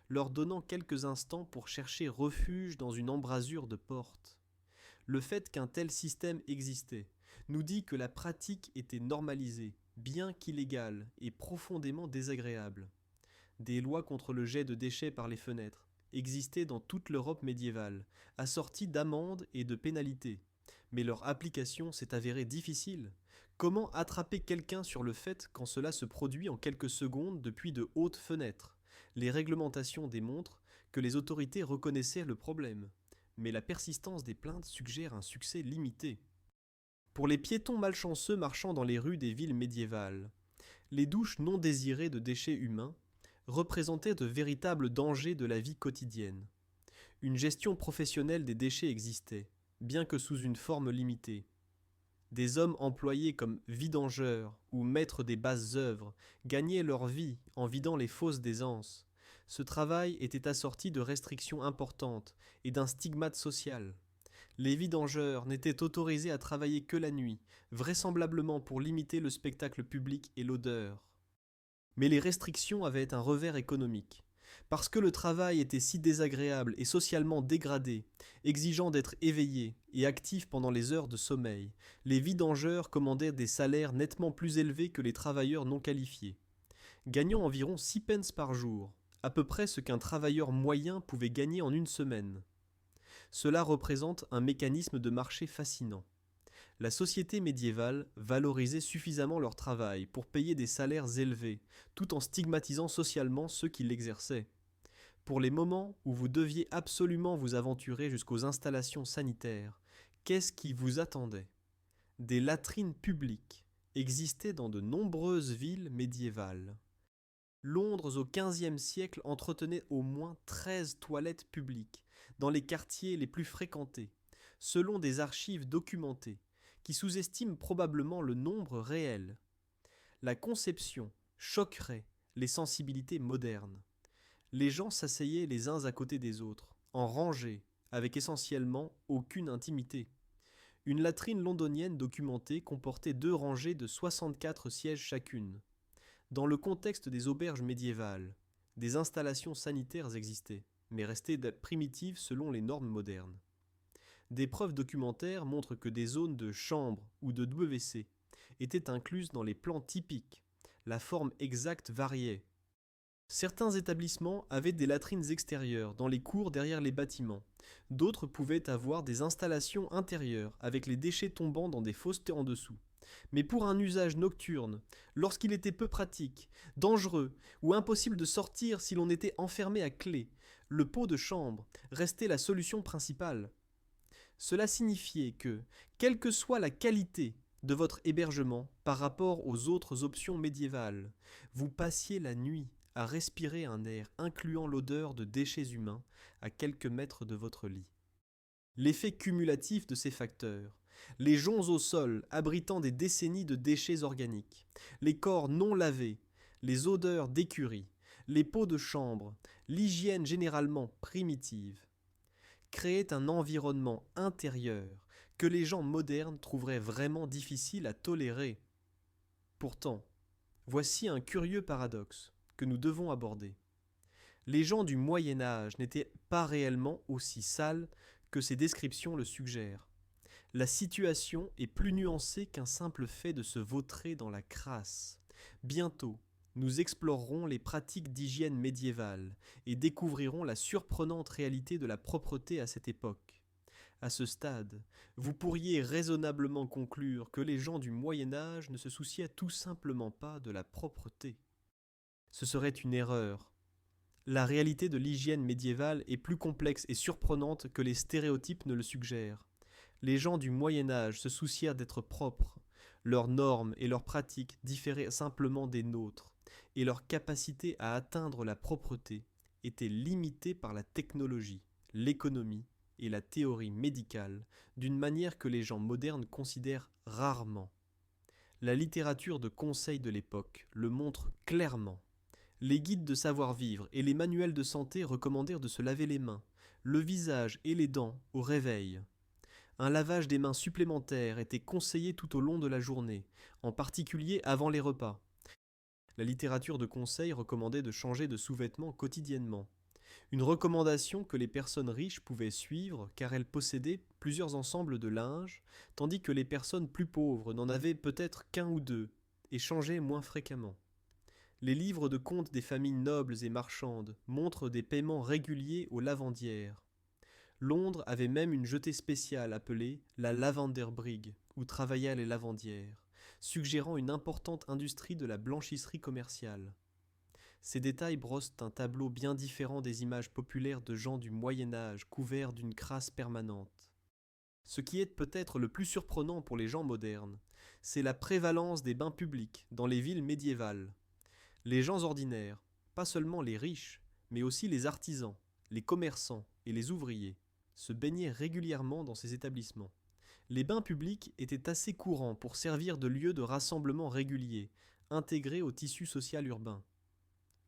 leur donnant quelques instants pour chercher refuge dans une embrasure de porte. Le fait qu'un tel système existait nous dit que la pratique était normalisée, bien qu'illégale et profondément désagréable. Des lois contre le jet de déchets par les fenêtres existaient dans toute l'Europe médiévale, assorties d'amendes et de pénalités, Mais leur application s'est avérée difficile. Comment attraper quelqu'un sur le fait quand cela se produit en quelques secondes depuis de hautes fenêtres? Les réglementations démontrent que les autorités reconnaissaient le problème, mais la persistance des plaintes suggère un succès limité. Pour les piétons malchanceux marchant dans les rues des villes médiévales, les douches non désirées de déchets humains représentaient de véritables dangers de la vie quotidienne. Une gestion professionnelle des déchets existait, bien que sous une forme limitée. Des hommes employés comme vidangeurs ou maîtres des basses œuvres gagnaient leur vie en vidant les fosses d'aisance. Ce travail était assorti de restrictions importantes et d'un stigmate social. Les vidangeurs n'étaient autorisés à travailler que la nuit, vraisemblablement pour limiter le spectacle public et l'odeur. Mais les restrictions avaient un revers économique. Parce que le travail était si désagréable et socialement dégradé, exigeant d'être éveillé et actif pendant les heures de sommeil, les vidangeurs commandaient des salaires nettement plus élevés que les travailleurs non qualifiés. Gagnant environ 6 pence par jour, à peu près ce qu'un travailleur moyen pouvait gagner en une semaine. Cela représente un mécanisme de marché fascinant. La société médiévale valorisait suffisamment leur travail pour payer des salaires élevés, tout en stigmatisant socialement ceux qui l'exerçaient. Pour les moments où vous deviez absolument vous aventurer jusqu'aux installations sanitaires, qu'est-ce qui vous attendait? Des latrines publiques existaient dans de nombreuses villes médiévales. Londres au XVe siècle entretenait au moins 13 toilettes publiques dans les quartiers les plus fréquentés, selon des archives documentées, qui sous-estiment probablement le nombre réel. La conception choquerait les sensibilités modernes. Les gens s'asseyaient les uns à côté des autres, en rangées, avec essentiellement aucune intimité. Une latrine londonienne documentée comportait 2 rangées de 64 sièges chacune. Dans le contexte des auberges médiévales, des installations sanitaires existaient, mais restaient primitives selon les normes modernes. Des preuves documentaires montrent que des zones de chambres ou de WC étaient incluses dans les plans typiques. La forme exacte variait. Certains établissements avaient des latrines extérieures dans les cours derrière les bâtiments. D'autres pouvaient avoir des installations intérieures avec les déchets tombant dans des fosses en dessous. Mais pour un usage nocturne, lorsqu'il était peu pratique, dangereux ou impossible de sortir si l'on était enfermé à clé, le pot de chambre restait la solution principale. Cela signifiait que, quelle que soit la qualité de votre hébergement par rapport aux autres options médiévales, vous passiez la nuit à respirer un air incluant l'odeur de déchets humains à quelques mètres de votre lit. L'effet cumulatif de ces facteurs, les joncs au sol abritant des décennies de déchets organiques, les corps non lavés, les odeurs d'écurie, les pots de chambre, l'hygiène généralement primitive, créait un environnement intérieur que les gens modernes trouveraient vraiment difficile à tolérer. Pourtant, voici un curieux paradoxe que nous devons aborder. Les gens du Moyen Âge n'étaient pas réellement aussi sales que ces descriptions le suggèrent. La situation est plus nuancée qu'un simple fait de se vautrer dans la crasse. Bientôt, nous explorerons les pratiques d'hygiène médiévale et découvrirons la surprenante réalité de la propreté à cette époque. À ce stade, vous pourriez raisonnablement conclure que les gens du Moyen Âge ne se souciaient tout simplement pas de la propreté. Ce serait une erreur. La réalité de l'hygiène médiévale est plus complexe et surprenante que les stéréotypes ne le suggèrent. Les gens du Moyen Âge se soucièrent d'être propres. Leurs normes et leurs pratiques différaient simplement des nôtres, et leur capacité à atteindre la propreté était limitée par la technologie, l'économie et la théorie médicale, d'une manière que les gens modernes considèrent rarement. La littérature de conseil de l'époque le montre clairement. Les guides de savoir-vivre et les manuels de santé recommandèrent de se laver les mains, le visage et les dents au réveil. Un lavage des mains supplémentaire était conseillé tout au long de la journée, en particulier avant les repas. La littérature de conseil recommandait de changer de sous-vêtements quotidiennement. Une recommandation que les personnes riches pouvaient suivre car elles possédaient plusieurs ensembles de linge, tandis que les personnes plus pauvres n'en avaient peut-être qu'un ou deux et changeaient moins fréquemment. Les livres de comptes des familles nobles et marchandes montrent des paiements réguliers aux lavandières. Londres avait même une jetée spéciale appelée la Lavender Brig, où travaillaient les lavandières, suggérant une importante industrie de la blanchisserie commerciale. Ces détails brossent un tableau bien différent des images populaires de gens du Moyen Âge couverts d'une crasse permanente. Ce qui est peut-être le plus surprenant pour les gens modernes, c'est la prévalence des bains publics dans les villes médiévales. Les gens ordinaires, pas seulement les riches, mais aussi les artisans, les commerçants et les ouvriers, se baignaient régulièrement dans ces établissements. Les bains publics étaient assez courants pour servir de lieu de rassemblement régulier, intégrés au tissu social urbain.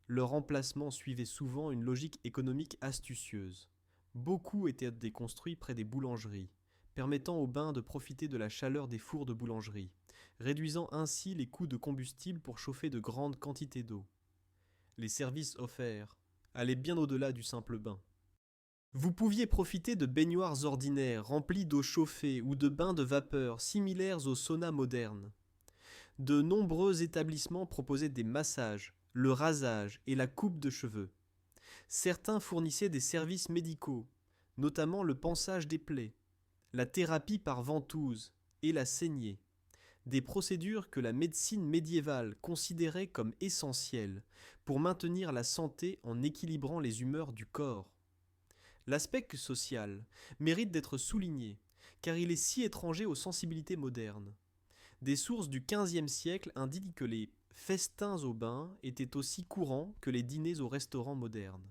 Leur emplacement suivait souvent une logique économique astucieuse. Beaucoup étaient déconstruits près des boulangeries, permettant aux bains de profiter de la chaleur des fours de boulangerie, réduisant ainsi les coûts de combustible pour chauffer de grandes quantités d'eau. Les services offerts allaient bien au-delà du simple bain. Vous pouviez profiter de baignoires ordinaires remplis d'eau chauffée ou de bains de vapeur similaires aux saunas modernes. De nombreux établissements proposaient des massages, le rasage et la coupe de cheveux. Certains fournissaient des services médicaux, notamment le pansage des plaies, la thérapie par ventouse et la saignée, des procédures que la médecine médiévale considérait comme essentielles pour maintenir la santé en équilibrant les humeurs du corps. L'aspect social mérite d'être souligné, car il est si étranger aux sensibilités modernes. Des sources du XVe siècle indiquent que les festins au bain étaient aussi courants que les dîners au restaurant modernes.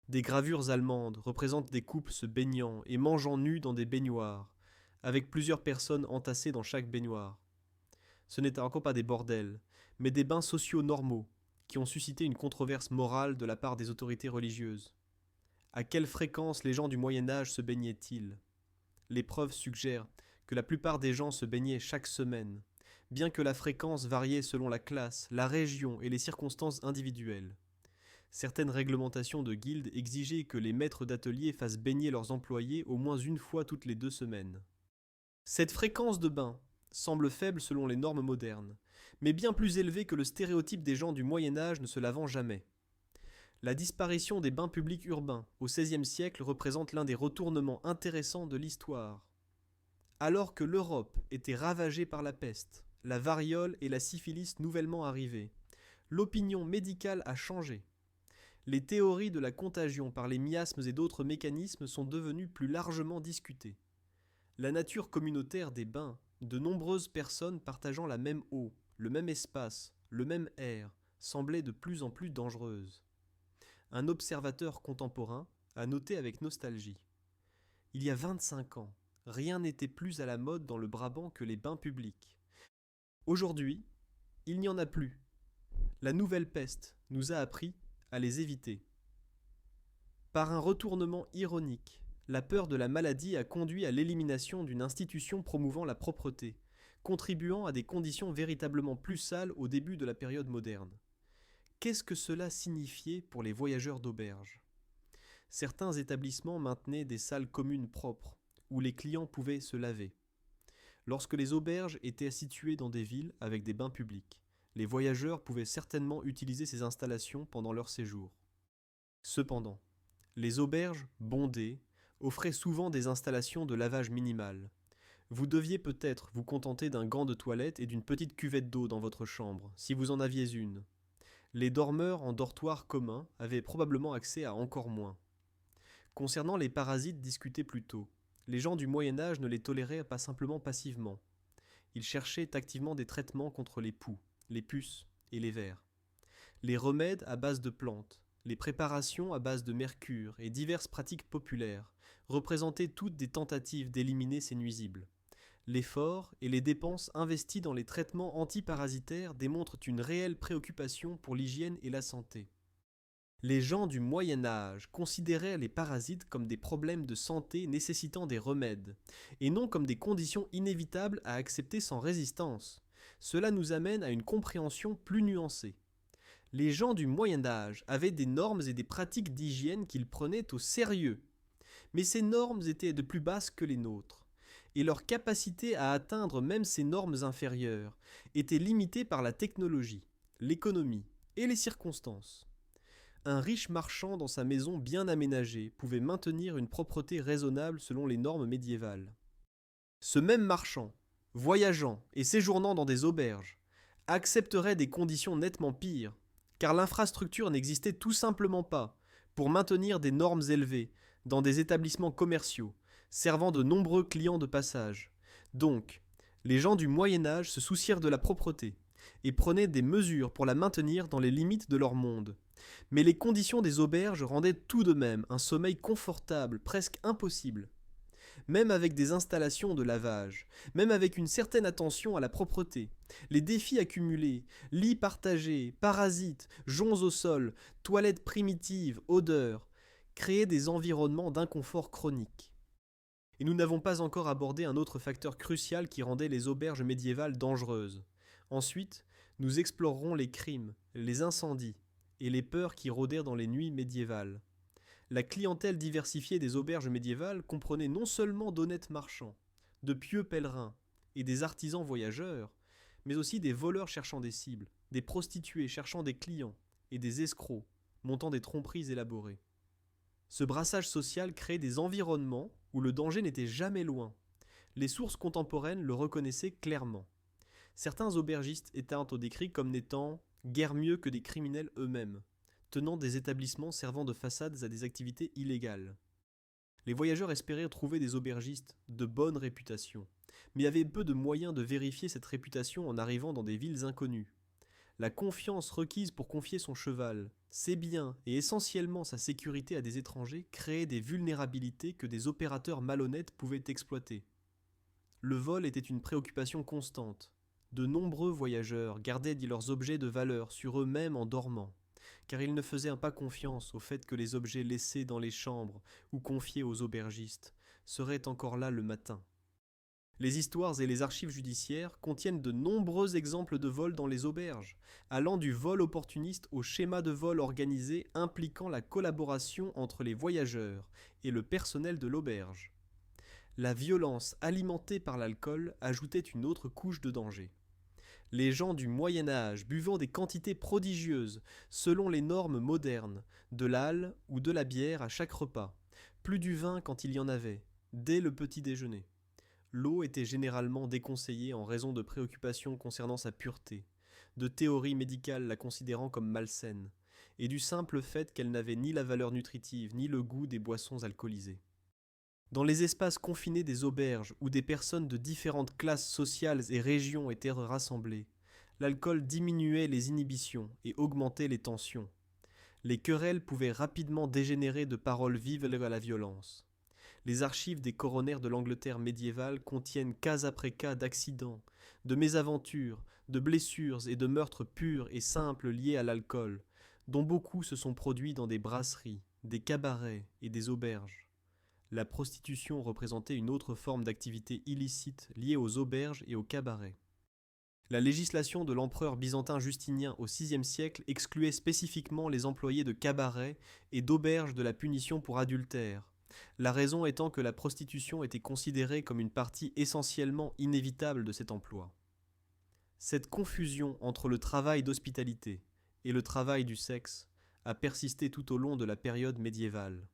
Des gravures allemandes représentent des couples se baignant et mangeant nus dans des baignoires, avec plusieurs personnes entassées dans chaque baignoire. Ce n'étaient encore pas des bordels, mais des bains sociaux normaux, qui ont suscité une controverse morale de la part des autorités religieuses. À quelle fréquence les gens du Moyen Âge se baignaient-ils ? Les preuves suggèrent que la plupart des gens se baignaient chaque semaine, bien que la fréquence variait selon la classe, la région et les circonstances individuelles. Certaines réglementations de guildes exigeaient que les maîtres d'atelier fassent baigner leurs employés au moins une fois toutes les 2 semaines. Cette fréquence de bain semble faible selon les normes modernes, mais bien plus élevée que le stéréotype des gens du Moyen Âge ne se lavant jamais. La disparition des bains publics urbains au XVIe siècle représente l'un des retournements intéressants de l'histoire. Alors que l'Europe était ravagée par la peste, la variole et la syphilis nouvellement arrivées, l'opinion médicale a changé. Les théories de la contagion par les miasmes et d'autres mécanismes sont devenues plus largement discutées. La nature communautaire des bains, de nombreuses personnes partageant la même eau, le même espace, le même air, semblait de plus en plus dangereuse. Un observateur contemporain a noté avec nostalgie. Il y a 25 ans, rien n'était plus à la mode dans le Brabant que les bains publics. Aujourd'hui, il n'y en a plus. La nouvelle peste nous a appris à les éviter. Par un retournement ironique, la peur de la maladie a conduit à l'élimination d'une institution promouvant la propreté, contribuant à des conditions véritablement plus sales au début de la période moderne. Qu'est-ce que cela signifiait pour les voyageurs d'auberge ? Certains établissements maintenaient des salles communes propres, où les clients pouvaient se laver. Lorsque les auberges étaient situées dans des villes avec des bains publics, les voyageurs pouvaient certainement utiliser ces installations pendant leur séjour. Cependant, les auberges, bondées, offraient souvent des installations de lavage minimales. Vous deviez peut-être vous contenter d'un gant de toilette et d'une petite cuvette d'eau dans votre chambre, si vous en aviez une. Les dormeurs en dortoir commun avaient probablement accès à encore moins. Concernant les parasites discutés plus tôt, les gens du Moyen Âge ne les toléraient pas simplement passivement. Ils cherchaient activement des traitements contre les poux, les puces et les vers. Les remèdes à base de plantes, les préparations à base de mercure et diverses pratiques populaires représentaient toutes des tentatives d'éliminer ces nuisibles. L'effort et les dépenses investies dans les traitements antiparasitaires démontrent une réelle préoccupation pour l'hygiène et la santé. Les gens du Moyen Âge considéraient les parasites comme des problèmes de santé nécessitant des remèdes, et non comme des conditions inévitables à accepter sans résistance. Cela nous amène à une compréhension plus nuancée. Les gens du Moyen Âge avaient des normes et des pratiques d'hygiène qu'ils prenaient au sérieux, mais ces normes étaient de plus basses que les nôtres, et leur capacité à atteindre même ces normes inférieures était limitée par la technologie, l'économie et les circonstances. Un riche marchand dans sa maison bien aménagée pouvait maintenir une propreté raisonnable selon les normes médiévales. Ce même marchand, voyageant et séjournant dans des auberges, accepterait des conditions nettement pires, car l'infrastructure n'existait tout simplement pas pour maintenir des normes élevées dans des établissements commerciaux, servant de nombreux clients de passage. Donc, les gens du Moyen Âge se soucièrent de la propreté et prenaient des mesures pour la maintenir dans les limites de leur monde. Mais les conditions des auberges rendaient tout de même un sommeil confortable presque impossible. Même avec des installations de lavage, même avec une certaine attention à la propreté, les défis accumulés, lits partagés, parasites, joncs au sol, toilettes primitives, odeurs, créaient des environnements d'inconfort chronique. Et nous n'avons pas encore abordé un autre facteur crucial qui rendait les auberges médiévales dangereuses. Ensuite, nous explorerons les crimes, les incendies et les peurs qui rôdèrent dans les nuits médiévales. La clientèle diversifiée des auberges médiévales comprenait non seulement d'honnêtes marchands, de pieux pèlerins et des artisans voyageurs, mais aussi des voleurs cherchant des cibles, des prostituées cherchant des clients et des escrocs montant des tromperies élaborées. Ce brassage social crée des environnements où le danger n'était jamais loin. Les sources contemporaines le reconnaissaient clairement. Certains aubergistes étaient décrits comme n'étant guère mieux que des criminels eux-mêmes, tenant des établissements servant de façades à des activités illégales. Les voyageurs espéraient trouver des aubergistes de bonne réputation, mais avaient peu de moyens de vérifier cette réputation en arrivant dans des villes inconnues. La confiance requise pour confier son cheval, ses biens et essentiellement sa sécurité à des étrangers créait des vulnérabilités que des opérateurs malhonnêtes pouvaient exploiter. Le vol était une préoccupation constante. De nombreux voyageurs gardaient leurs objets de valeur sur eux-mêmes en dormant, car ils ne faisaient pas confiance au fait que les objets laissés dans les chambres ou confiés aux aubergistes seraient encore là le matin. Les histoires et les archives judiciaires contiennent de nombreux exemples de vols dans les auberges, allant du vol opportuniste au schéma de vol organisé impliquant la collaboration entre les voyageurs et le personnel de l'auberge. La violence alimentée par l'alcool ajoutait une autre couche de danger. Les gens du Moyen Âge buvant des quantités prodigieuses, selon les normes modernes, de l'âle ou de la bière à chaque repas, plus du vin quand il y en avait, dès le petit déjeuner. L'eau était généralement déconseillée en raison de préoccupations concernant sa pureté, de théories médicales la considérant comme malsaine, et du simple fait qu'elle n'avait ni la valeur nutritive ni le goût des boissons alcoolisées. Dans les espaces confinés des auberges où des personnes de différentes classes sociales et régions étaient rassemblées, l'alcool diminuait les inhibitions et augmentait les tensions. Les querelles pouvaient rapidement dégénérer de paroles vives à la violence. Les archives des coronaires de l'Angleterre médiévale contiennent cas après cas d'accidents, de mésaventures, de blessures et de meurtres purs et simples liés à l'alcool, dont beaucoup se sont produits dans des brasseries, des cabarets et des auberges. La prostitution représentait une autre forme d'activité illicite liée aux auberges et aux cabarets. La législation de l'empereur byzantin Justinien au VIe siècle excluait spécifiquement les employés de cabarets et d'auberges de la punition pour adultère, la raison étant que la prostitution était considérée comme une partie essentiellement inévitable de cet emploi. Cette confusion entre le travail d'hospitalité et le travail du sexe a persisté tout au long de la période médiévale.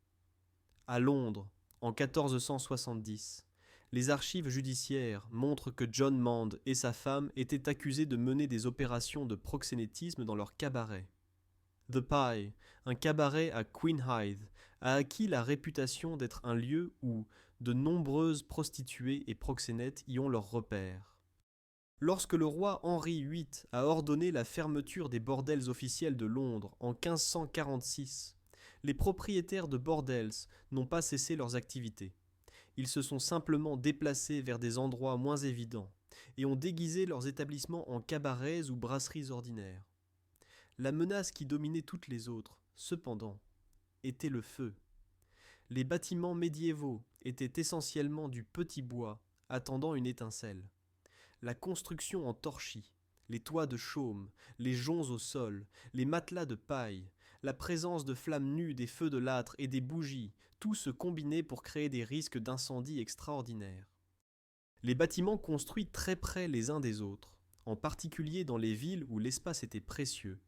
À Londres, en 1470, les archives judiciaires montrent que John Mand et sa femme étaient accusés de mener des opérations de proxénétisme dans leur cabaret. The Pie, un cabaret à Queen Hithe, a acquis la réputation d'être un lieu où de nombreuses prostituées et proxénètes y ont leur repère. Lorsque le roi Henri VIII a ordonné la fermeture des bordels officiels de Londres en 1546, les propriétaires de bordels n'ont pas cessé leurs activités. Ils se sont simplement déplacés vers des endroits moins évidents et ont déguisé leurs établissements en cabarets ou brasseries ordinaires. La menace qui dominait toutes les autres, cependant, était le feu. Les bâtiments médiévaux étaient essentiellement du petit bois, attendant une étincelle. La construction en torchis, les toits de chaume, les joncs au sol, les matelas de paille, la présence de flammes nues, des feux de l'âtre et des bougies, tout se combinait pour créer des risques d'incendie extraordinaires. Les bâtiments construits très près les uns des autres, en particulier dans les villes où l'espace était précieux,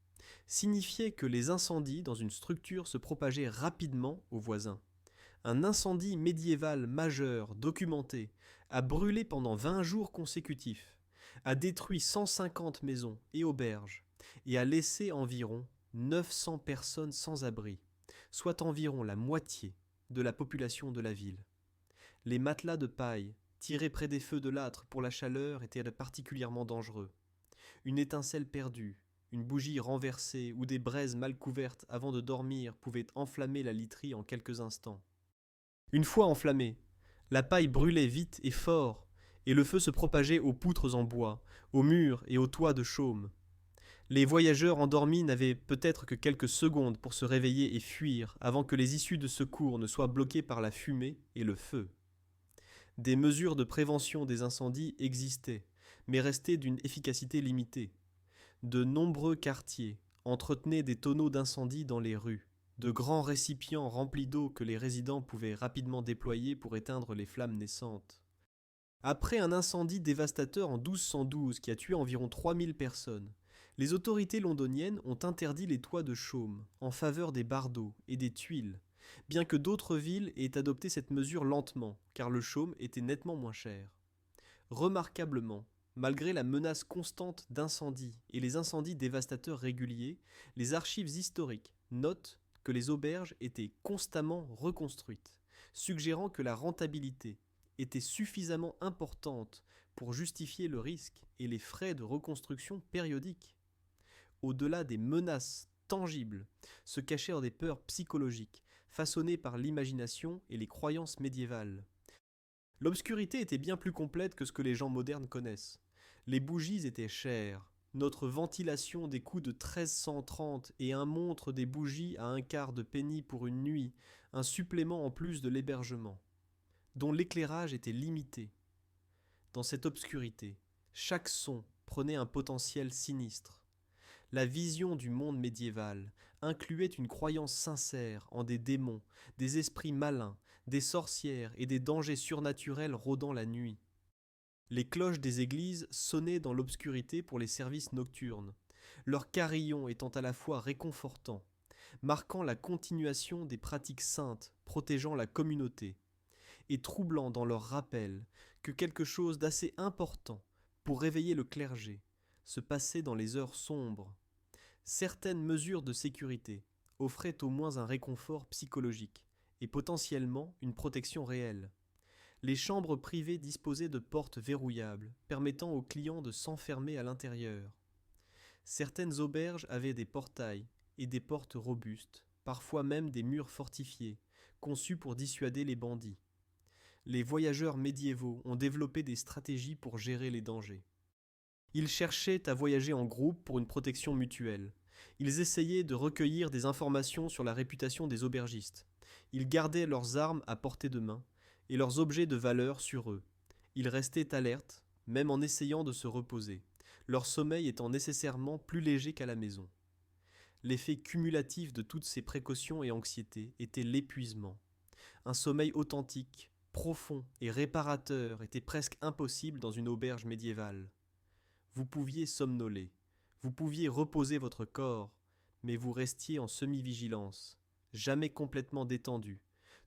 signifiait que les incendies dans une structure se propageaient rapidement aux voisins. Un incendie médiéval majeur documenté a brûlé pendant 20 jours consécutifs, a détruit 150 maisons et auberges et a laissé environ 900 personnes sans abri, soit environ la moitié de la population de la ville. Les matelas de paille, tirés près des feux de l'âtre pour la chaleur, étaient particulièrement dangereux. Une étincelle perdue, une bougie renversée ou des braises mal couvertes avant de dormir pouvaient enflammer la literie en quelques instants. Une fois enflammée, la paille brûlait vite et fort, et le feu se propageait aux poutres en bois, aux murs et aux toits de chaume. Les voyageurs endormis n'avaient peut-être que quelques secondes pour se réveiller et fuir avant que les issues de secours ne soient bloquées par la fumée et le feu. Des mesures de prévention des incendies existaient, mais restaient d'une efficacité limitée. De nombreux quartiers entretenaient des tonneaux d'incendie dans les rues, de grands récipients remplis d'eau que les résidents pouvaient rapidement déployer pour éteindre les flammes naissantes. Après un incendie dévastateur en 1212 qui a tué environ 3000 personnes, les autorités londoniennes ont interdit les toits de chaume en faveur des bardeaux et des tuiles, bien que d'autres villes aient adopté cette mesure lentement, car le chaume était nettement moins cher. Remarquablement, malgré la menace constante d'incendies et les incendies dévastateurs réguliers, les archives historiques notent que les auberges étaient constamment reconstruites, suggérant que la rentabilité était suffisamment importante pour justifier le risque et les frais de reconstruction périodiques. Au-delà des menaces tangibles, se cachèrent des peurs psychologiques, façonnées par l'imagination et les croyances médiévales. L'obscurité était bien plus complète que ce que les gens modernes connaissent. Les bougies étaient chères. Notre ventilation des coûts de 1330 et un montre des bougies à un quart de penny pour une nuit, un supplément en plus de l'hébergement, dont l'éclairage était limité. Dans cette obscurité, chaque son prenait un potentiel sinistre. La vision du monde médiéval incluait une croyance sincère en des démons, des esprits malins, des sorcières et des dangers surnaturels rôdant la nuit. Les cloches des églises sonnaient dans l'obscurité pour les services nocturnes, leur carillon étant à la fois réconfortant, marquant la continuation des pratiques saintes protégeant la communauté, et troublant dans leur rappel que quelque chose d'assez important pour réveiller le clergé se passait dans les heures sombres. Certaines mesures de sécurité offraient au moins un réconfort psychologique et potentiellement une protection réelle. Les chambres privées disposaient de portes verrouillables, permettant aux clients de s'enfermer à l'intérieur. Certaines auberges avaient des portails et des portes robustes, parfois même des murs fortifiés, conçus pour dissuader les bandits. Les voyageurs médiévaux ont développé des stratégies pour gérer les dangers. Ils cherchaient à voyager en groupe pour une protection mutuelle. Ils essayaient de recueillir des informations sur la réputation des aubergistes. Ils gardaient leurs armes à portée de main et leurs objets de valeur sur eux. Ils restaient alertes, même en essayant de se reposer, leur sommeil étant nécessairement plus léger qu'à la maison. L'effet cumulatif de toutes ces précautions et anxiétés était l'épuisement. Un sommeil authentique, profond et réparateur était presque impossible dans une auberge médiévale. Vous pouviez somnoler, vous pouviez reposer votre corps, mais vous restiez en semi-vigilance, jamais complètement détendu,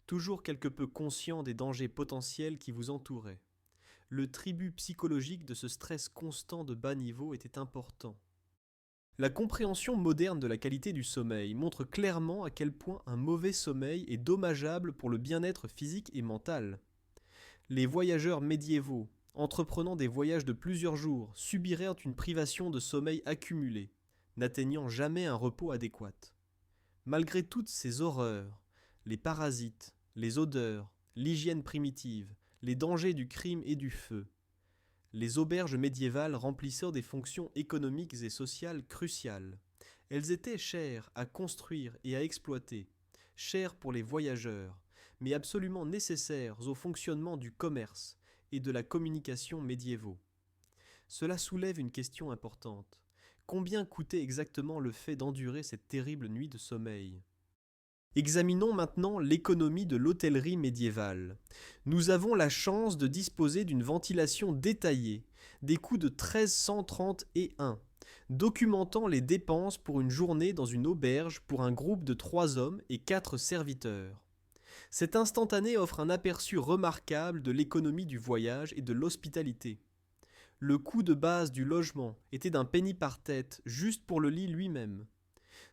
toujours quelque peu conscient des dangers potentiels qui vous entouraient. Le tribut psychologique de ce stress constant de bas niveau était important. La compréhension moderne de la qualité du sommeil montre clairement à quel point un mauvais sommeil est dommageable pour le bien-être physique et mental. Les voyageurs médiévaux, entreprenant des voyages de plusieurs jours, subiraient une privation de sommeil accumulée, n'atteignant jamais un repos adéquat. Malgré toutes ces horreurs, les parasites, les odeurs, l'hygiène primitive, les dangers du crime et du feu, les auberges médiévales remplissaient des fonctions économiques et sociales cruciales. Elles étaient chères à construire et à exploiter, chères pour les voyageurs, mais absolument nécessaires au fonctionnement du commerce et de la communication médiévaux. Cela soulève une question importante. Combien coûtait exactement le fait d'endurer cette terrible nuit de sommeil ? Examinons maintenant l'économie de l'hôtellerie médiévale. Nous avons la chance de disposer d'une ventilation détaillée, des coûts de 1331, documentant les dépenses pour une journée dans une auberge pour un groupe de 3 hommes et 4 serviteurs. Cet instantané offre un aperçu remarquable de l'économie du voyage et de l'hospitalité. Le coût de base du logement était d'un penny par tête, juste pour le lit lui-même.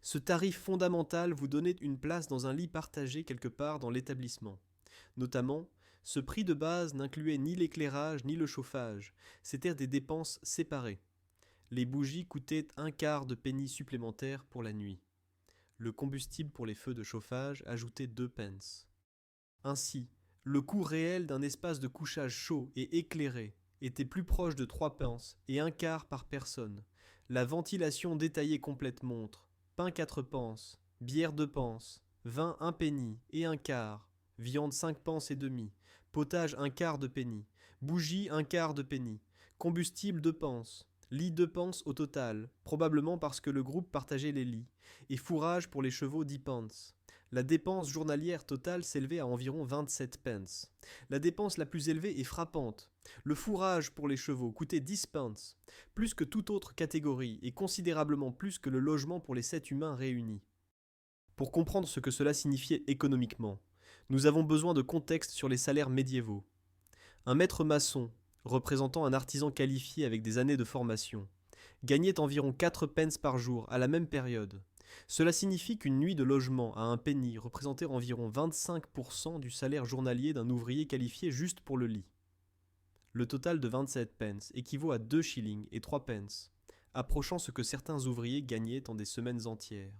Ce tarif fondamental vous donnait une place dans un lit partagé quelque part dans l'établissement. Notamment, ce prix de base n'incluait ni l'éclairage ni le chauffage, c'étaient des dépenses séparées. Les bougies coûtaient un quart de penny supplémentaire pour la nuit. Le combustible pour les feux de chauffage ajoutait 2 pence. Ainsi, le coût réel d'un espace de couchage chaud et éclairé était plus proche de 3 pence et un quart par personne. La ventilation détaillée complète montre pain 4 pences, bière 2 pences, vin 1 penny et un quart, viande 5 pences et demi, potage un quart de penny, bougie un quart de penny, combustible 2 pences, lit 2 pences au total, probablement parce que le groupe partageait les lits, et fourrage pour les chevaux 10 pence. La dépense journalière totale s'élevait à environ 27 pence. La dépense la plus élevée est frappante. Le fourrage pour les chevaux coûtait 10 pence, plus que toute autre catégorie et considérablement plus que le logement pour les 7 humains réunis. Pour comprendre ce que cela signifiait économiquement, nous avons besoin de contexte sur les salaires médiévaux. Un maître maçon, représentant un artisan qualifié avec des années de formation, gagnait environ 4 pence par jour à la même période. Cela signifie qu'une nuit de logement à un penny représentait environ 25% du salaire journalier d'un ouvrier qualifié juste pour le lit. Le total de 27 pence équivaut à 2 shillings et 3 pence, approchant ce que certains ouvriers gagnaient en des semaines entières.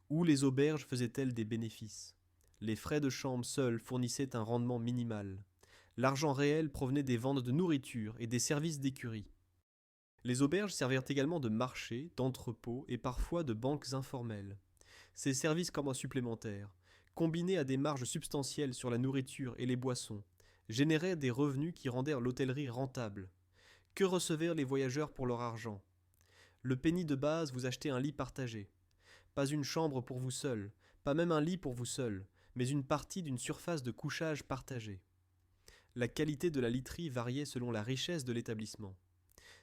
Où les auberges faisaient-elles des bénéfices? Les frais de chambre seuls fournissaient un rendement minimal. L'argent réel provenait des ventes de nourriture et des services d'écurie. Les auberges servirent également de marché, d'entrepôt et parfois de banques informelles. Ces services comme un supplémentaire, combinés à des marges substantielles sur la nourriture et les boissons, généraient des revenus qui rendèrent l'hôtellerie rentable. Que recevaient les voyageurs pour leur argent? Le penny de base vous achetait un lit partagé. Pas une chambre pour vous seul, pas même un lit pour vous seul, mais une partie d'une surface de couchage partagée. La qualité de la literie variait selon la richesse de l'établissement.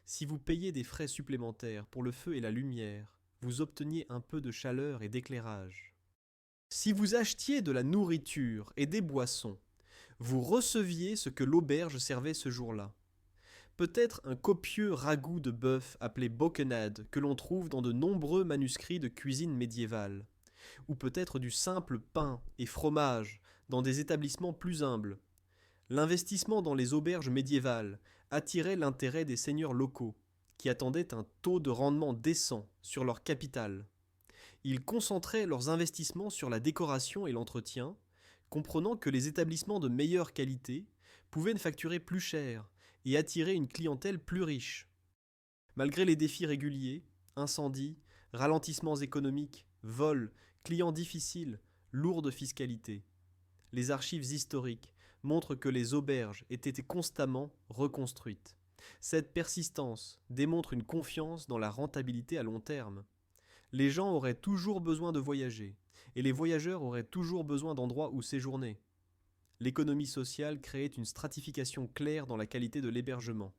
Si vous payiez des frais supplémentaires pour le feu et la lumière, vous obteniez un peu de chaleur et d'éclairage. Si vous achetiez de la nourriture et des boissons, vous receviez ce que l'auberge servait ce jour-là. Peut-être un copieux ragoût de bœuf appelé bockenade que l'on trouve dans de nombreux manuscrits de cuisine médiévale, ou peut-être du simple pain et fromage dans des établissements plus humbles. L'investissement dans les auberges médiévales attirait l'intérêt des seigneurs locaux, qui attendaient un taux de rendement décent sur leur capital. Ils concentraient leurs investissements sur la décoration et l'entretien, comprenant que les établissements de meilleure qualité pouvaient facturer plus cher et attirer une clientèle plus riche. Malgré les défis réguliers, incendies, ralentissements économiques, vols, clients difficiles, lourde fiscalité, les archives historiques montrent que les auberges étaient constamment reconstruites. Cette persistance démontre une confiance dans la rentabilité à long terme. Les gens auraient toujours besoin de voyager, et les voyageurs auraient toujours besoin d'endroits où séjourner. L'économie sociale créait une stratification claire dans la qualité de l'hébergement.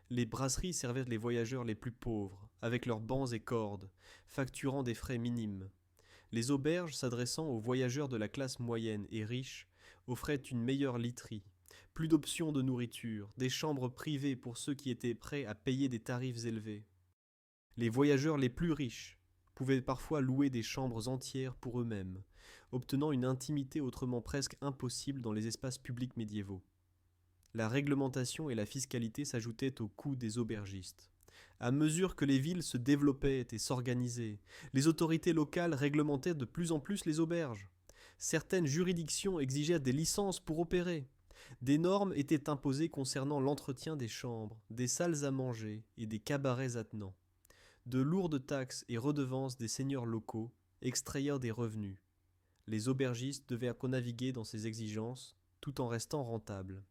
Les brasseries servaient les voyageurs les plus pauvres, avec leurs bancs et cordes, facturant des frais minimes. Les auberges s'adressant aux voyageurs de la classe moyenne et riche offraient une meilleure literie, plus d'options de nourriture, des chambres privées pour ceux qui étaient prêts à payer des tarifs élevés. Les voyageurs les plus riches pouvaient parfois louer des chambres entières pour eux-mêmes, obtenant une intimité autrement presque impossible dans les espaces publics médiévaux. La réglementation et la fiscalité s'ajoutaient au coût des aubergistes. À mesure que les villes se développaient et s'organisaient, les autorités locales réglementaient de plus en plus les auberges. Certaines juridictions exigeaient des licences pour opérer. Des normes étaient imposées concernant l'entretien des chambres, des salles à manger et des cabarets attenants. De lourdes taxes et redevances des seigneurs locaux extrairent des revenus. Les aubergistes devaient naviguer dans ces exigences tout en restant rentables.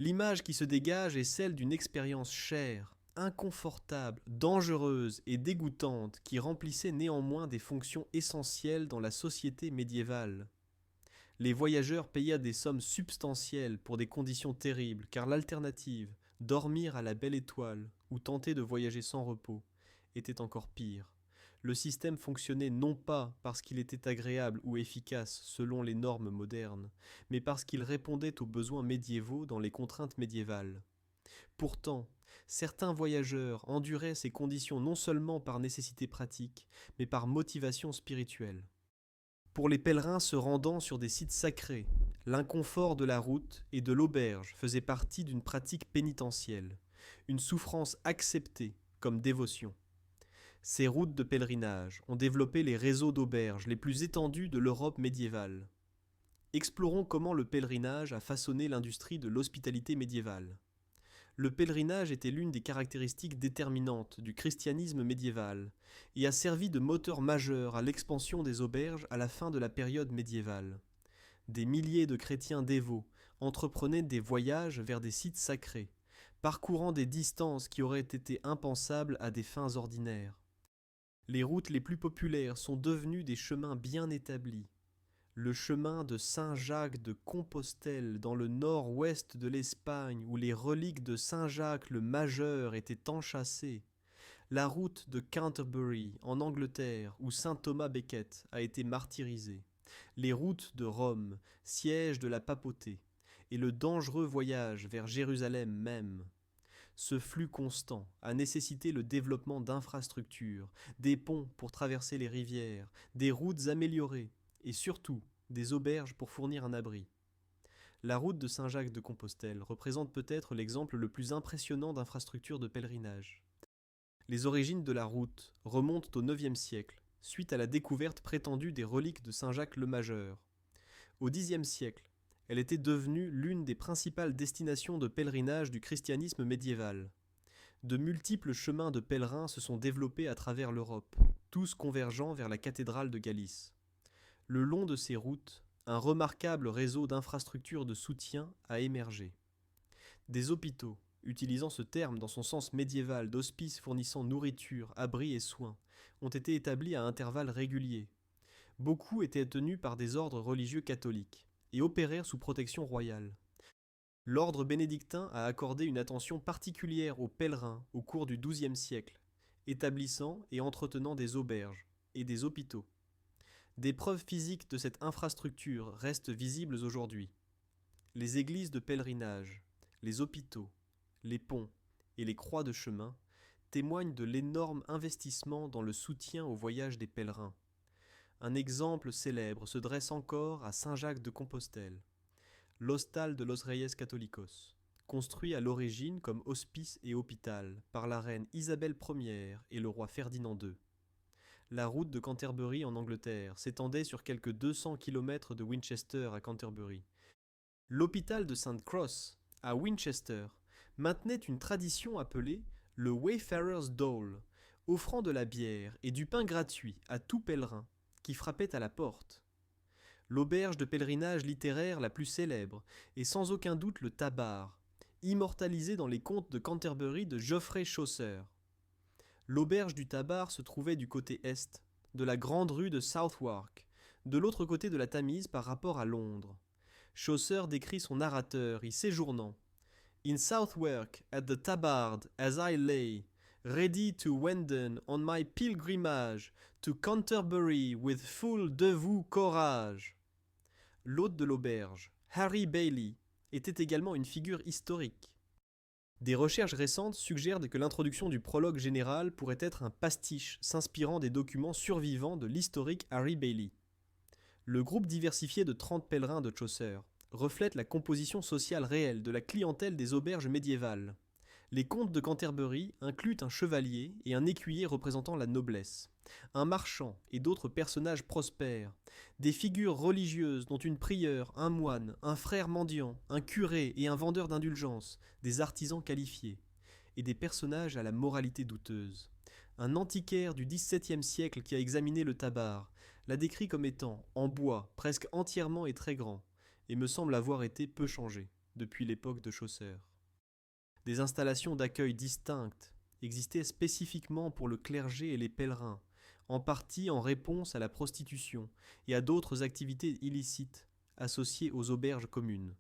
L'image qui se dégage est celle d'une expérience chère, inconfortable, dangereuse et dégoûtante qui remplissait néanmoins des fonctions essentielles dans la société médiévale. Les voyageurs payaient des sommes substantielles pour des conditions terribles car l'alternative, dormir à la belle étoile ou tenter de voyager sans repos, était encore pire. Le système fonctionnait non pas parce qu'il était agréable ou efficace selon les normes modernes, mais parce qu'il répondait aux besoins médiévaux dans les contraintes médiévales. Pourtant, certains voyageurs enduraient ces conditions non seulement par nécessité pratique, mais par motivation spirituelle. Pour les pèlerins se rendant sur des sites sacrés, l'inconfort de la route et de l'auberge faisait partie d'une pratique pénitentielle, une souffrance acceptée comme dévotion. Ces routes de pèlerinage ont développé les réseaux d'auberges les plus étendus de l'Europe médiévale. Explorons comment le pèlerinage a façonné l'industrie de l'hospitalité médiévale. Le pèlerinage était l'une des caractéristiques déterminantes du christianisme médiéval et a servi de moteur majeur à l'expansion des auberges à la fin de la période médiévale. Des milliers de chrétiens dévots entreprenaient des voyages vers des sites sacrés, parcourant des distances qui auraient été impensables à des fins ordinaires. Les routes les plus populaires sont devenues des chemins bien établis. Le chemin de Saint-Jacques de Compostelle dans le nord-ouest de l'Espagne où les reliques de Saint-Jacques le Majeur étaient enchâssées. La route de Canterbury en Angleterre où saint Thomas Becket a été martyrisé. Les routes de Rome, siège de la papauté. Et le dangereux voyage vers Jérusalem même. Ce flux constant a nécessité le développement d'infrastructures, des ponts pour traverser les rivières, des routes améliorées et surtout des auberges pour fournir un abri. La route de Saint-Jacques de Compostelle représente peut-être l'exemple le plus impressionnant d'infrastructures de pèlerinage. Les origines de la route remontent au IXe siècle, suite à la découverte prétendue des reliques de Saint-Jacques le Majeur. Au Xe siècle, elle était devenue l'une des principales destinations de pèlerinage du christianisme médiéval. De multiples chemins de pèlerins se sont développés à travers l'Europe, tous convergeant vers la cathédrale de Galice. Le long de ces routes, un remarquable réseau d'infrastructures de soutien a émergé. Des hôpitaux, utilisant ce terme dans son sens médiéval d'hospices fournissant nourriture, abri et soins, ont été établis à intervalles réguliers. Beaucoup étaient tenus par des ordres religieux catholiques et opérèrent sous protection royale. L'ordre bénédictin a accordé une attention particulière aux pèlerins au cours du XIIe siècle, établissant et entretenant des auberges et des hôpitaux. Des preuves physiques de cette infrastructure restent visibles aujourd'hui. Les églises de pèlerinage, les hôpitaux, les ponts et les croix de chemin témoignent de l'énorme investissement dans le soutien au voyage des pèlerins. Un exemple célèbre se dresse encore à Saint-Jacques de Compostelle, l'Hostal de los Reyes Católicos, construit à l'origine comme hospice et hôpital par la reine Isabelle Ier et le roi Ferdinand II. La route de Canterbury en Angleterre s'étendait sur quelques 200 km de Winchester à Canterbury. L'hôpital de St. Cross, à Winchester, maintenait une tradition appelée le Wayfarer's Dole, offrant de la bière et du pain gratuit à tout pèlerin qui frappait à la porte. L'auberge de pèlerinage littéraire la plus célèbre est sans aucun doute le Tabard, immortalisé dans les contes de Canterbury de Geoffrey Chaucer. L'auberge du Tabard se trouvait du côté est, de la grande rue de Southwark, de l'autre côté de la Tamise par rapport à Londres. Chaucer décrit son narrateur y séjournant. In Southwark, at the Tabard, as I lay, ready to wenden on my pilgrimage to Canterbury with full dévoué courage. L'hôte de l'auberge, Harry Bailey, était également une figure historique. Des recherches récentes suggèrent que l'introduction du prologue général pourrait être un pastiche s'inspirant des documents survivants de l'historique Harry Bailey. Le groupe diversifié de 30 pèlerins de Chaucer reflète la composition sociale réelle de la clientèle des auberges médiévales. Les contes de Canterbury incluent un chevalier et un écuyer représentant la noblesse, un marchand et d'autres personnages prospères, des figures religieuses dont une prieure, un moine, un frère mendiant, un curé et un vendeur d'indulgences, des artisans qualifiés, et des personnages à la moralité douteuse. Un antiquaire du XVIIe siècle qui a examiné le Tabard l'a décrit comme étant en bois, presque entièrement et très grand, et me semble avoir été peu changé depuis l'époque de Chaucer. Des installations d'accueil distinctes existaient spécifiquement pour le clergé et les pèlerins, en partie en réponse à la prostitution et à d'autres activités illicites associées aux auberges communes.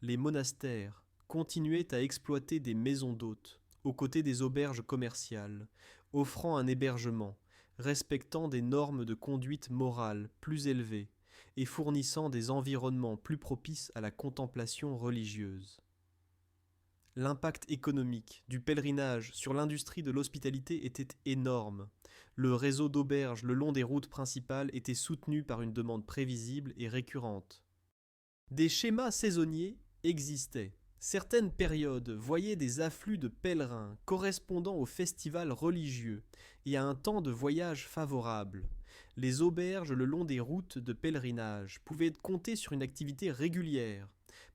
Les monastères continuaient à exploiter des maisons d'hôtes, aux côtés des auberges commerciales, offrant un hébergement, respectant des normes de conduite morale plus élevées et fournissant des environnements plus propices à la contemplation religieuse. L'impact économique du pèlerinage sur l'industrie de l'hospitalité était énorme. Le réseau d'auberges le long des routes principales était soutenu par une demande prévisible et récurrente. Des schémas saisonniers existaient. Certaines périodes voyaient des afflux de pèlerins correspondant aux festivals religieux et à un temps de voyage favorable. Les auberges le long des routes de pèlerinage pouvaient compter sur une activité régulière,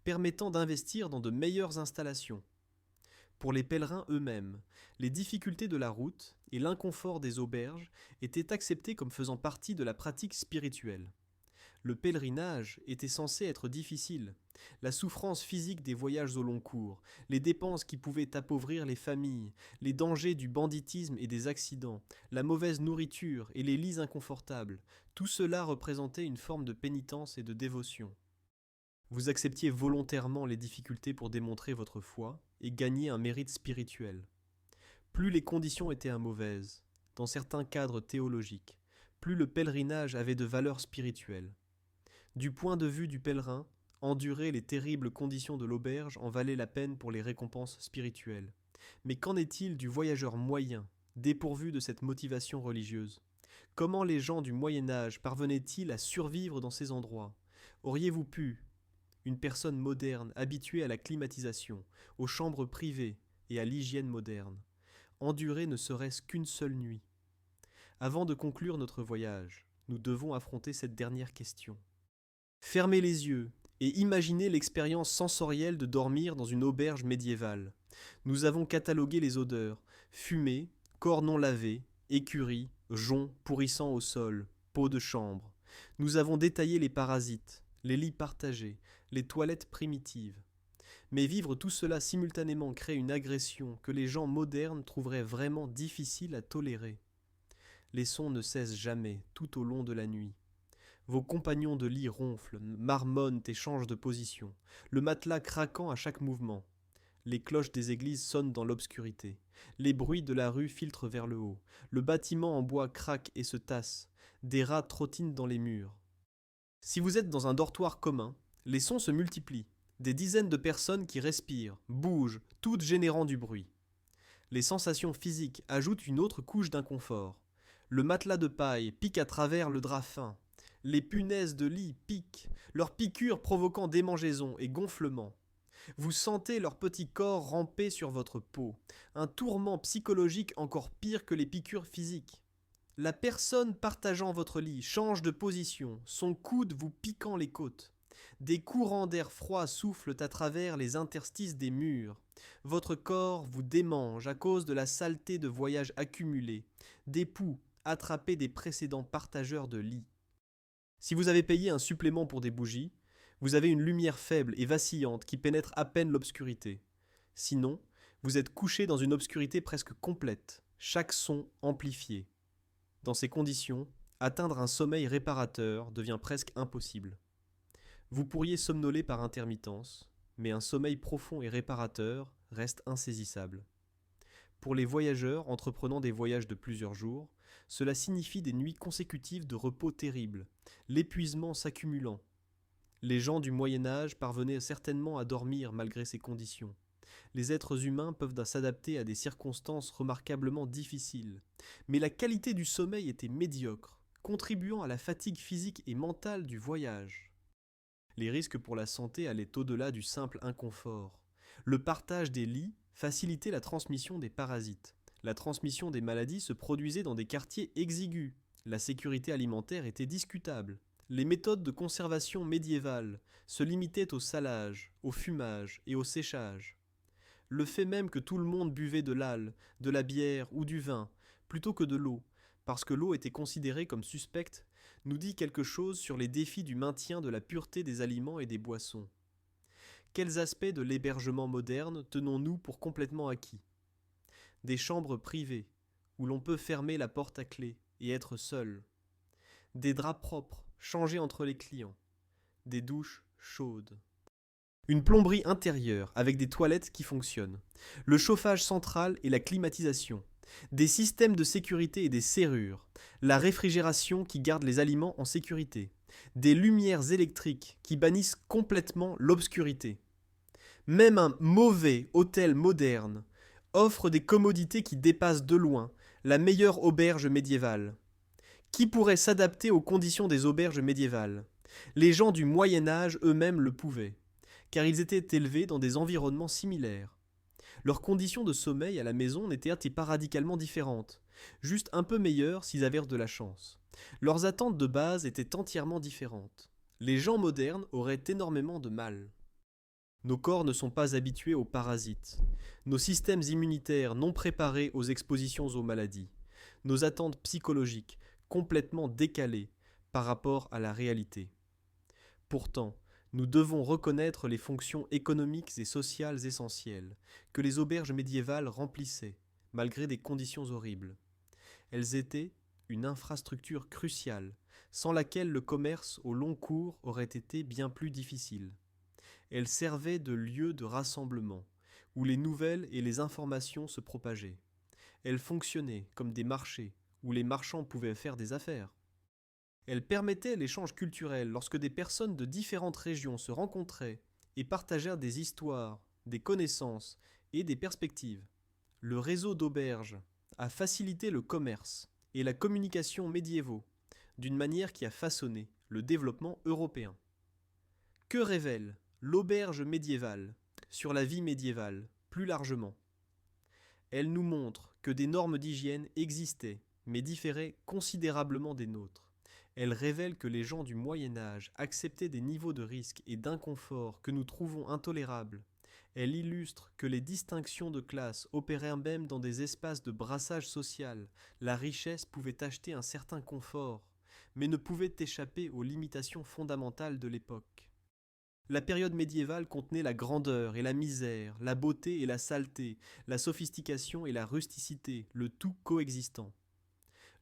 permettant d'investir dans de meilleures installations. Pour les pèlerins eux-mêmes, les difficultés de la route et l'inconfort des auberges étaient acceptés comme faisant partie de la pratique spirituelle. Le pèlerinage était censé être difficile. La souffrance physique des voyages au long cours, les dépenses qui pouvaient appauvrir les familles, les dangers du banditisme et des accidents, la mauvaise nourriture et les lits inconfortables, tout cela représentait une forme de pénitence et de dévotion. Vous acceptiez volontairement les difficultés pour démontrer votre foi et gagner un mérite spirituel. Plus les conditions étaient mauvaises, dans certains cadres théologiques, plus le pèlerinage avait de valeur spirituelle. Du point de vue du pèlerin, endurer les terribles conditions de l'auberge en valait la peine pour les récompenses spirituelles. Mais qu'en est-il du voyageur moyen, dépourvu de cette motivation religieuse ? Comment les gens du Moyen-Âge parvenaient-ils à survivre dans ces endroits ? Auriez-vous pu, une personne moderne habituée à la climatisation, aux chambres privées et à l'hygiène moderne, endurer ne serait-ce qu'une seule nuit ? Avant de conclure notre voyage, nous devons affronter cette dernière question. Fermez les yeux et imaginez l'expérience sensorielle de dormir dans une auberge médiévale. Nous avons catalogué les odeurs: fumée, corps non lavé, écurie, joncs pourrissant au sol, peau de chambre. Nous avons détaillé les parasites, les lits partagés, les toilettes primitives. Mais vivre tout cela simultanément crée une agression que les gens modernes trouveraient vraiment difficile à tolérer. Les sons ne cessent jamais, tout au long de la nuit. Vos compagnons de lit ronflent, marmonnent et changent de position, le matelas craquant à chaque mouvement. Les cloches des églises sonnent dans l'obscurité. Les bruits de la rue filtrent vers le haut. Le bâtiment en bois craque et se tasse. Des rats trottinent dans les murs. Si vous êtes dans un dortoir commun, les sons se multiplient. Des dizaines de personnes qui respirent, bougent, toutes générant du bruit. Les sensations physiques ajoutent une autre couche d'inconfort. Le matelas de paille pique à travers le drap fin. Les punaises de lit piquent, leurs piqûres provoquant démangeaisons et gonflements. Vous sentez leur petit corps ramper sur votre peau, un tourment psychologique encore pire que les piqûres physiques. La personne partageant votre lit change de position, son coude vous piquant les côtes. Des courants d'air froid soufflent à travers les interstices des murs. Votre corps vous démange à cause de la saleté de voyage accumulée, des poux attrapés des précédents partageurs de lit. Si vous avez payé un supplément pour des bougies, vous avez une lumière faible et vacillante qui pénètre à peine l'obscurité. Sinon, vous êtes couché dans une obscurité presque complète, chaque son amplifié. Dans ces conditions, atteindre un sommeil réparateur devient presque impossible. Vous pourriez somnoler par intermittence, mais un sommeil profond et réparateur reste insaisissable. Pour les voyageurs entreprenant des voyages de plusieurs jours, cela signifie des nuits consécutives de repos terribles, l'épuisement s'accumulant. Les gens du Moyen-Âge parvenaient certainement à dormir malgré ces conditions. Les êtres humains peuvent s'adapter à des circonstances remarquablement difficiles, mais la qualité du sommeil était médiocre, contribuant à la fatigue physique et mentale du voyage. Les risques pour la santé allaient au-delà du simple inconfort. Le partage des lits facilitait la transmission des parasites. La transmission des maladies se produisait dans des quartiers exigus. La sécurité alimentaire était discutable. Les méthodes de conservation médiévales se limitaient au salage, au fumage et au séchage. Le fait même que tout le monde buvait de l'âle, de la bière ou du vin, plutôt que de l'eau, parce que l'eau était considérée comme suspecte, nous dit quelque chose sur les défis du maintien de la pureté des aliments et des boissons. Quels aspects de l'hébergement moderne tenons-nous pour complètement acquis ? Des chambres privées, où l'on peut fermer la porte à clé et être seul. Des draps propres, changés entre les clients. Des douches chaudes. Une plomberie intérieure avec des toilettes qui fonctionnent. Le chauffage central et la climatisation. Des systèmes de sécurité et des serrures, la réfrigération qui garde les aliments en sécurité, des lumières électriques qui bannissent complètement l'obscurité. Même un mauvais hôtel moderne offre des commodités qui dépassent de loin la meilleure auberge médiévale. Qui pourrait s'adapter aux conditions des auberges médiévales? Les gens du Moyen Âge eux-mêmes le pouvaient, car ils étaient élevés dans des environnements similaires. Leurs conditions de sommeil à la maison n'étaient pas radicalement différentes, juste un peu meilleures s'ils avaient de la chance. Leurs attentes de base étaient entièrement différentes. Les gens modernes auraient énormément de mal. Nos corps ne sont pas habitués aux parasites, nos systèmes immunitaires non préparés aux expositions aux maladies, nos attentes psychologiques complètement décalées par rapport à la réalité. Pourtant, nous devons reconnaître les fonctions économiques et sociales essentielles que les auberges médiévales remplissaient, malgré des conditions horribles. Elles étaient une infrastructure cruciale, sans laquelle le commerce au long cours aurait été bien plus difficile. Elles servaient de lieu de rassemblement, où les nouvelles et les informations se propageaient. Elles fonctionnaient comme des marchés, où les marchands pouvaient faire des affaires. Elle permettait l'échange culturel lorsque des personnes de différentes régions se rencontraient et partagèrent des histoires, des connaissances et des perspectives. Le réseau d'auberges a facilité le commerce et la communication médiévaux d'une manière qui a façonné le développement européen. Que révèle l'auberge médiévale sur la vie médiévale plus largement? Elle nous montre que des normes d'hygiène existaient, mais différaient considérablement des nôtres. Elle révèle que les gens du Moyen Âge acceptaient des niveaux de risque et d'inconfort que nous trouvons intolérables. Elle illustre que les distinctions de classe opéraient même dans des espaces de brassage social. La richesse pouvait acheter un certain confort, mais ne pouvait échapper aux limitations fondamentales de l'époque. La période médiévale contenait la grandeur et la misère, la beauté et la saleté, la sophistication et la rusticité, le tout coexistant.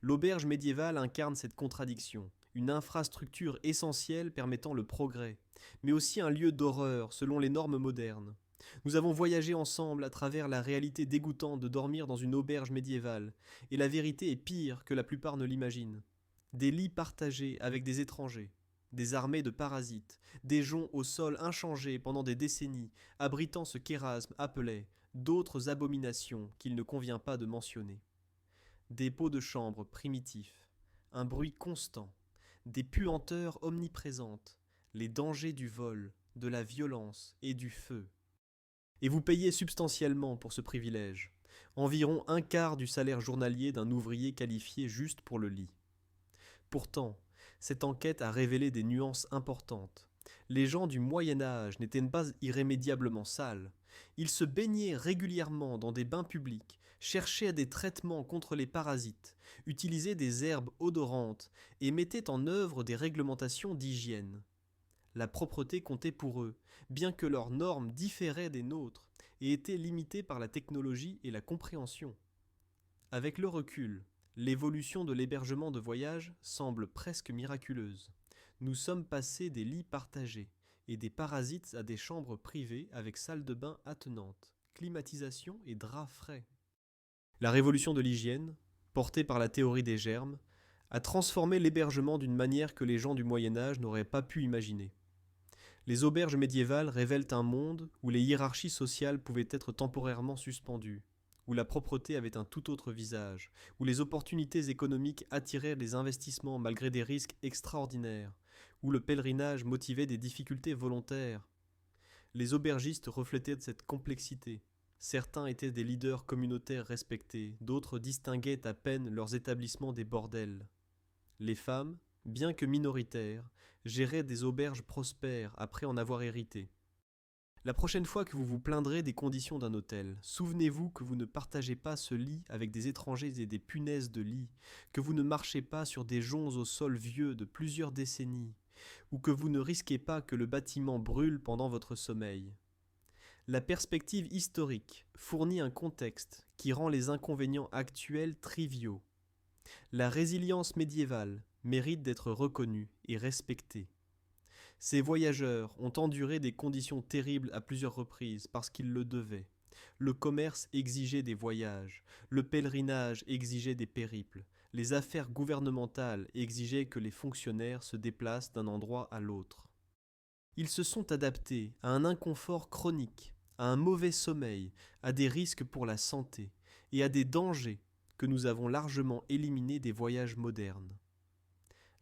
L'auberge médiévale incarne cette contradiction, une infrastructure essentielle permettant le progrès, mais aussi un lieu d'horreur selon les normes modernes. Nous avons voyagé ensemble à travers la réalité dégoûtante de dormir dans une auberge médiévale, et la vérité est pire que la plupart ne l'imaginent. Des lits partagés avec des étrangers, des armées de parasites, des joncs au sol inchangés pendant des décennies, abritant ce qu'Érasme appelait d'autres abominations qu'il ne convient pas de mentionner. Des pots de chambre primitifs, un bruit constant, des puanteurs omniprésentes, les dangers du vol, de la violence et du feu. Et vous payez substantiellement pour ce privilège, environ un quart du salaire journalier d'un ouvrier qualifié juste pour le lit. Pourtant, cette enquête a révélé des nuances importantes. Les gens du Moyen Âge n'étaient pas irrémédiablement sales. Ils se baignaient régulièrement dans des bains publics, cherchaient des traitements contre les parasites, utilisaient des herbes odorantes et mettaient en œuvre des réglementations d'hygiène. La propreté comptait pour eux, bien que leurs normes différaient des nôtres et étaient limitées par la technologie et la compréhension. Avec le recul, l'évolution de l'hébergement de voyage semble presque miraculeuse. Nous sommes passés des lits partagés et des parasites à des chambres privées avec salle de bain attenante, climatisation et draps frais. La révolution de l'hygiène, portée par la théorie des germes, a transformé l'hébergement d'une manière que les gens du Moyen Âge n'auraient pas pu imaginer. Les auberges médiévales révèlent un monde où les hiérarchies sociales pouvaient être temporairement suspendues, où la propreté avait un tout autre visage, où les opportunités économiques attiraient les investissements malgré des risques extraordinaires, où le pèlerinage motivait des difficultés volontaires. Les aubergistes reflétaient cette complexité. Certains étaient des leaders communautaires respectés, d'autres distinguaient à peine leurs établissements des bordels. Les femmes, bien que minoritaires, géraient des auberges prospères après en avoir hérité. La prochaine fois que vous vous plaindrez des conditions d'un hôtel, souvenez-vous que vous ne partagez pas ce lit avec des étrangers et des punaises de lit, que vous ne marchez pas sur des joncs au sol vieux de plusieurs décennies, ou que vous ne risquez pas que le bâtiment brûle pendant votre sommeil. La perspective historique fournit un contexte qui rend les inconvénients actuels triviaux. La résilience médiévale mérite d'être reconnue et respectée. Ces voyageurs ont enduré des conditions terribles à plusieurs reprises parce qu'ils le devaient. Le commerce exigeait des voyages, le pèlerinage exigeait des périples, les affaires gouvernementales exigeaient que les fonctionnaires se déplacent d'un endroit à l'autre. Ils se sont adaptés à un inconfort chronique, à un mauvais sommeil, à des risques pour la santé et à des dangers que nous avons largement éliminés des voyages modernes.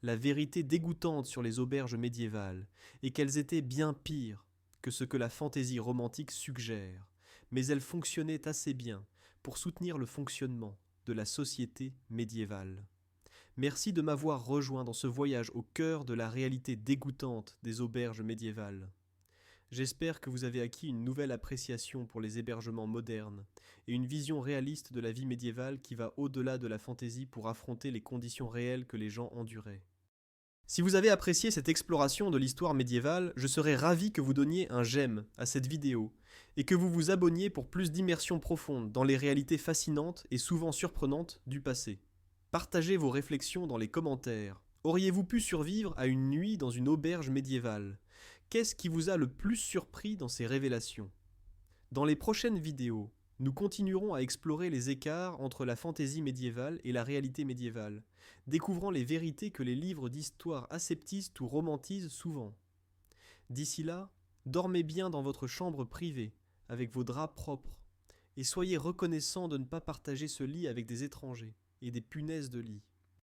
La vérité dégoûtante sur les auberges médiévales est qu'elles étaient bien pires que ce que la fantaisie romantique suggère, mais elles fonctionnaient assez bien pour soutenir le fonctionnement de la société médiévale. Merci de m'avoir rejoint dans ce voyage au cœur de la réalité dégoûtante des auberges médiévales. J'espère que vous avez acquis une nouvelle appréciation pour les hébergements modernes et une vision réaliste de la vie médiévale qui va au-delà de la fantaisie pour affronter les conditions réelles que les gens enduraient. Si vous avez apprécié cette exploration de l'histoire médiévale, je serais ravi que vous donniez un j'aime à cette vidéo et que vous vous abonniez pour plus d'immersion profonde dans les réalités fascinantes et souvent surprenantes du passé. Partagez vos réflexions dans les commentaires. Auriez-vous pu survivre à une nuit dans une auberge médiévale ? Qu'est-ce qui vous a le plus surpris dans ces révélations ? Dans les prochaines vidéos, nous continuerons à explorer les écarts entre la fantaisie médiévale et la réalité médiévale, découvrant les vérités que les livres d'histoire aseptisent ou romantisent souvent. D'ici là, dormez bien dans votre chambre privée, avec vos draps propres, et soyez reconnaissants de ne pas partager ce lit avec des étrangers et des punaises de lit.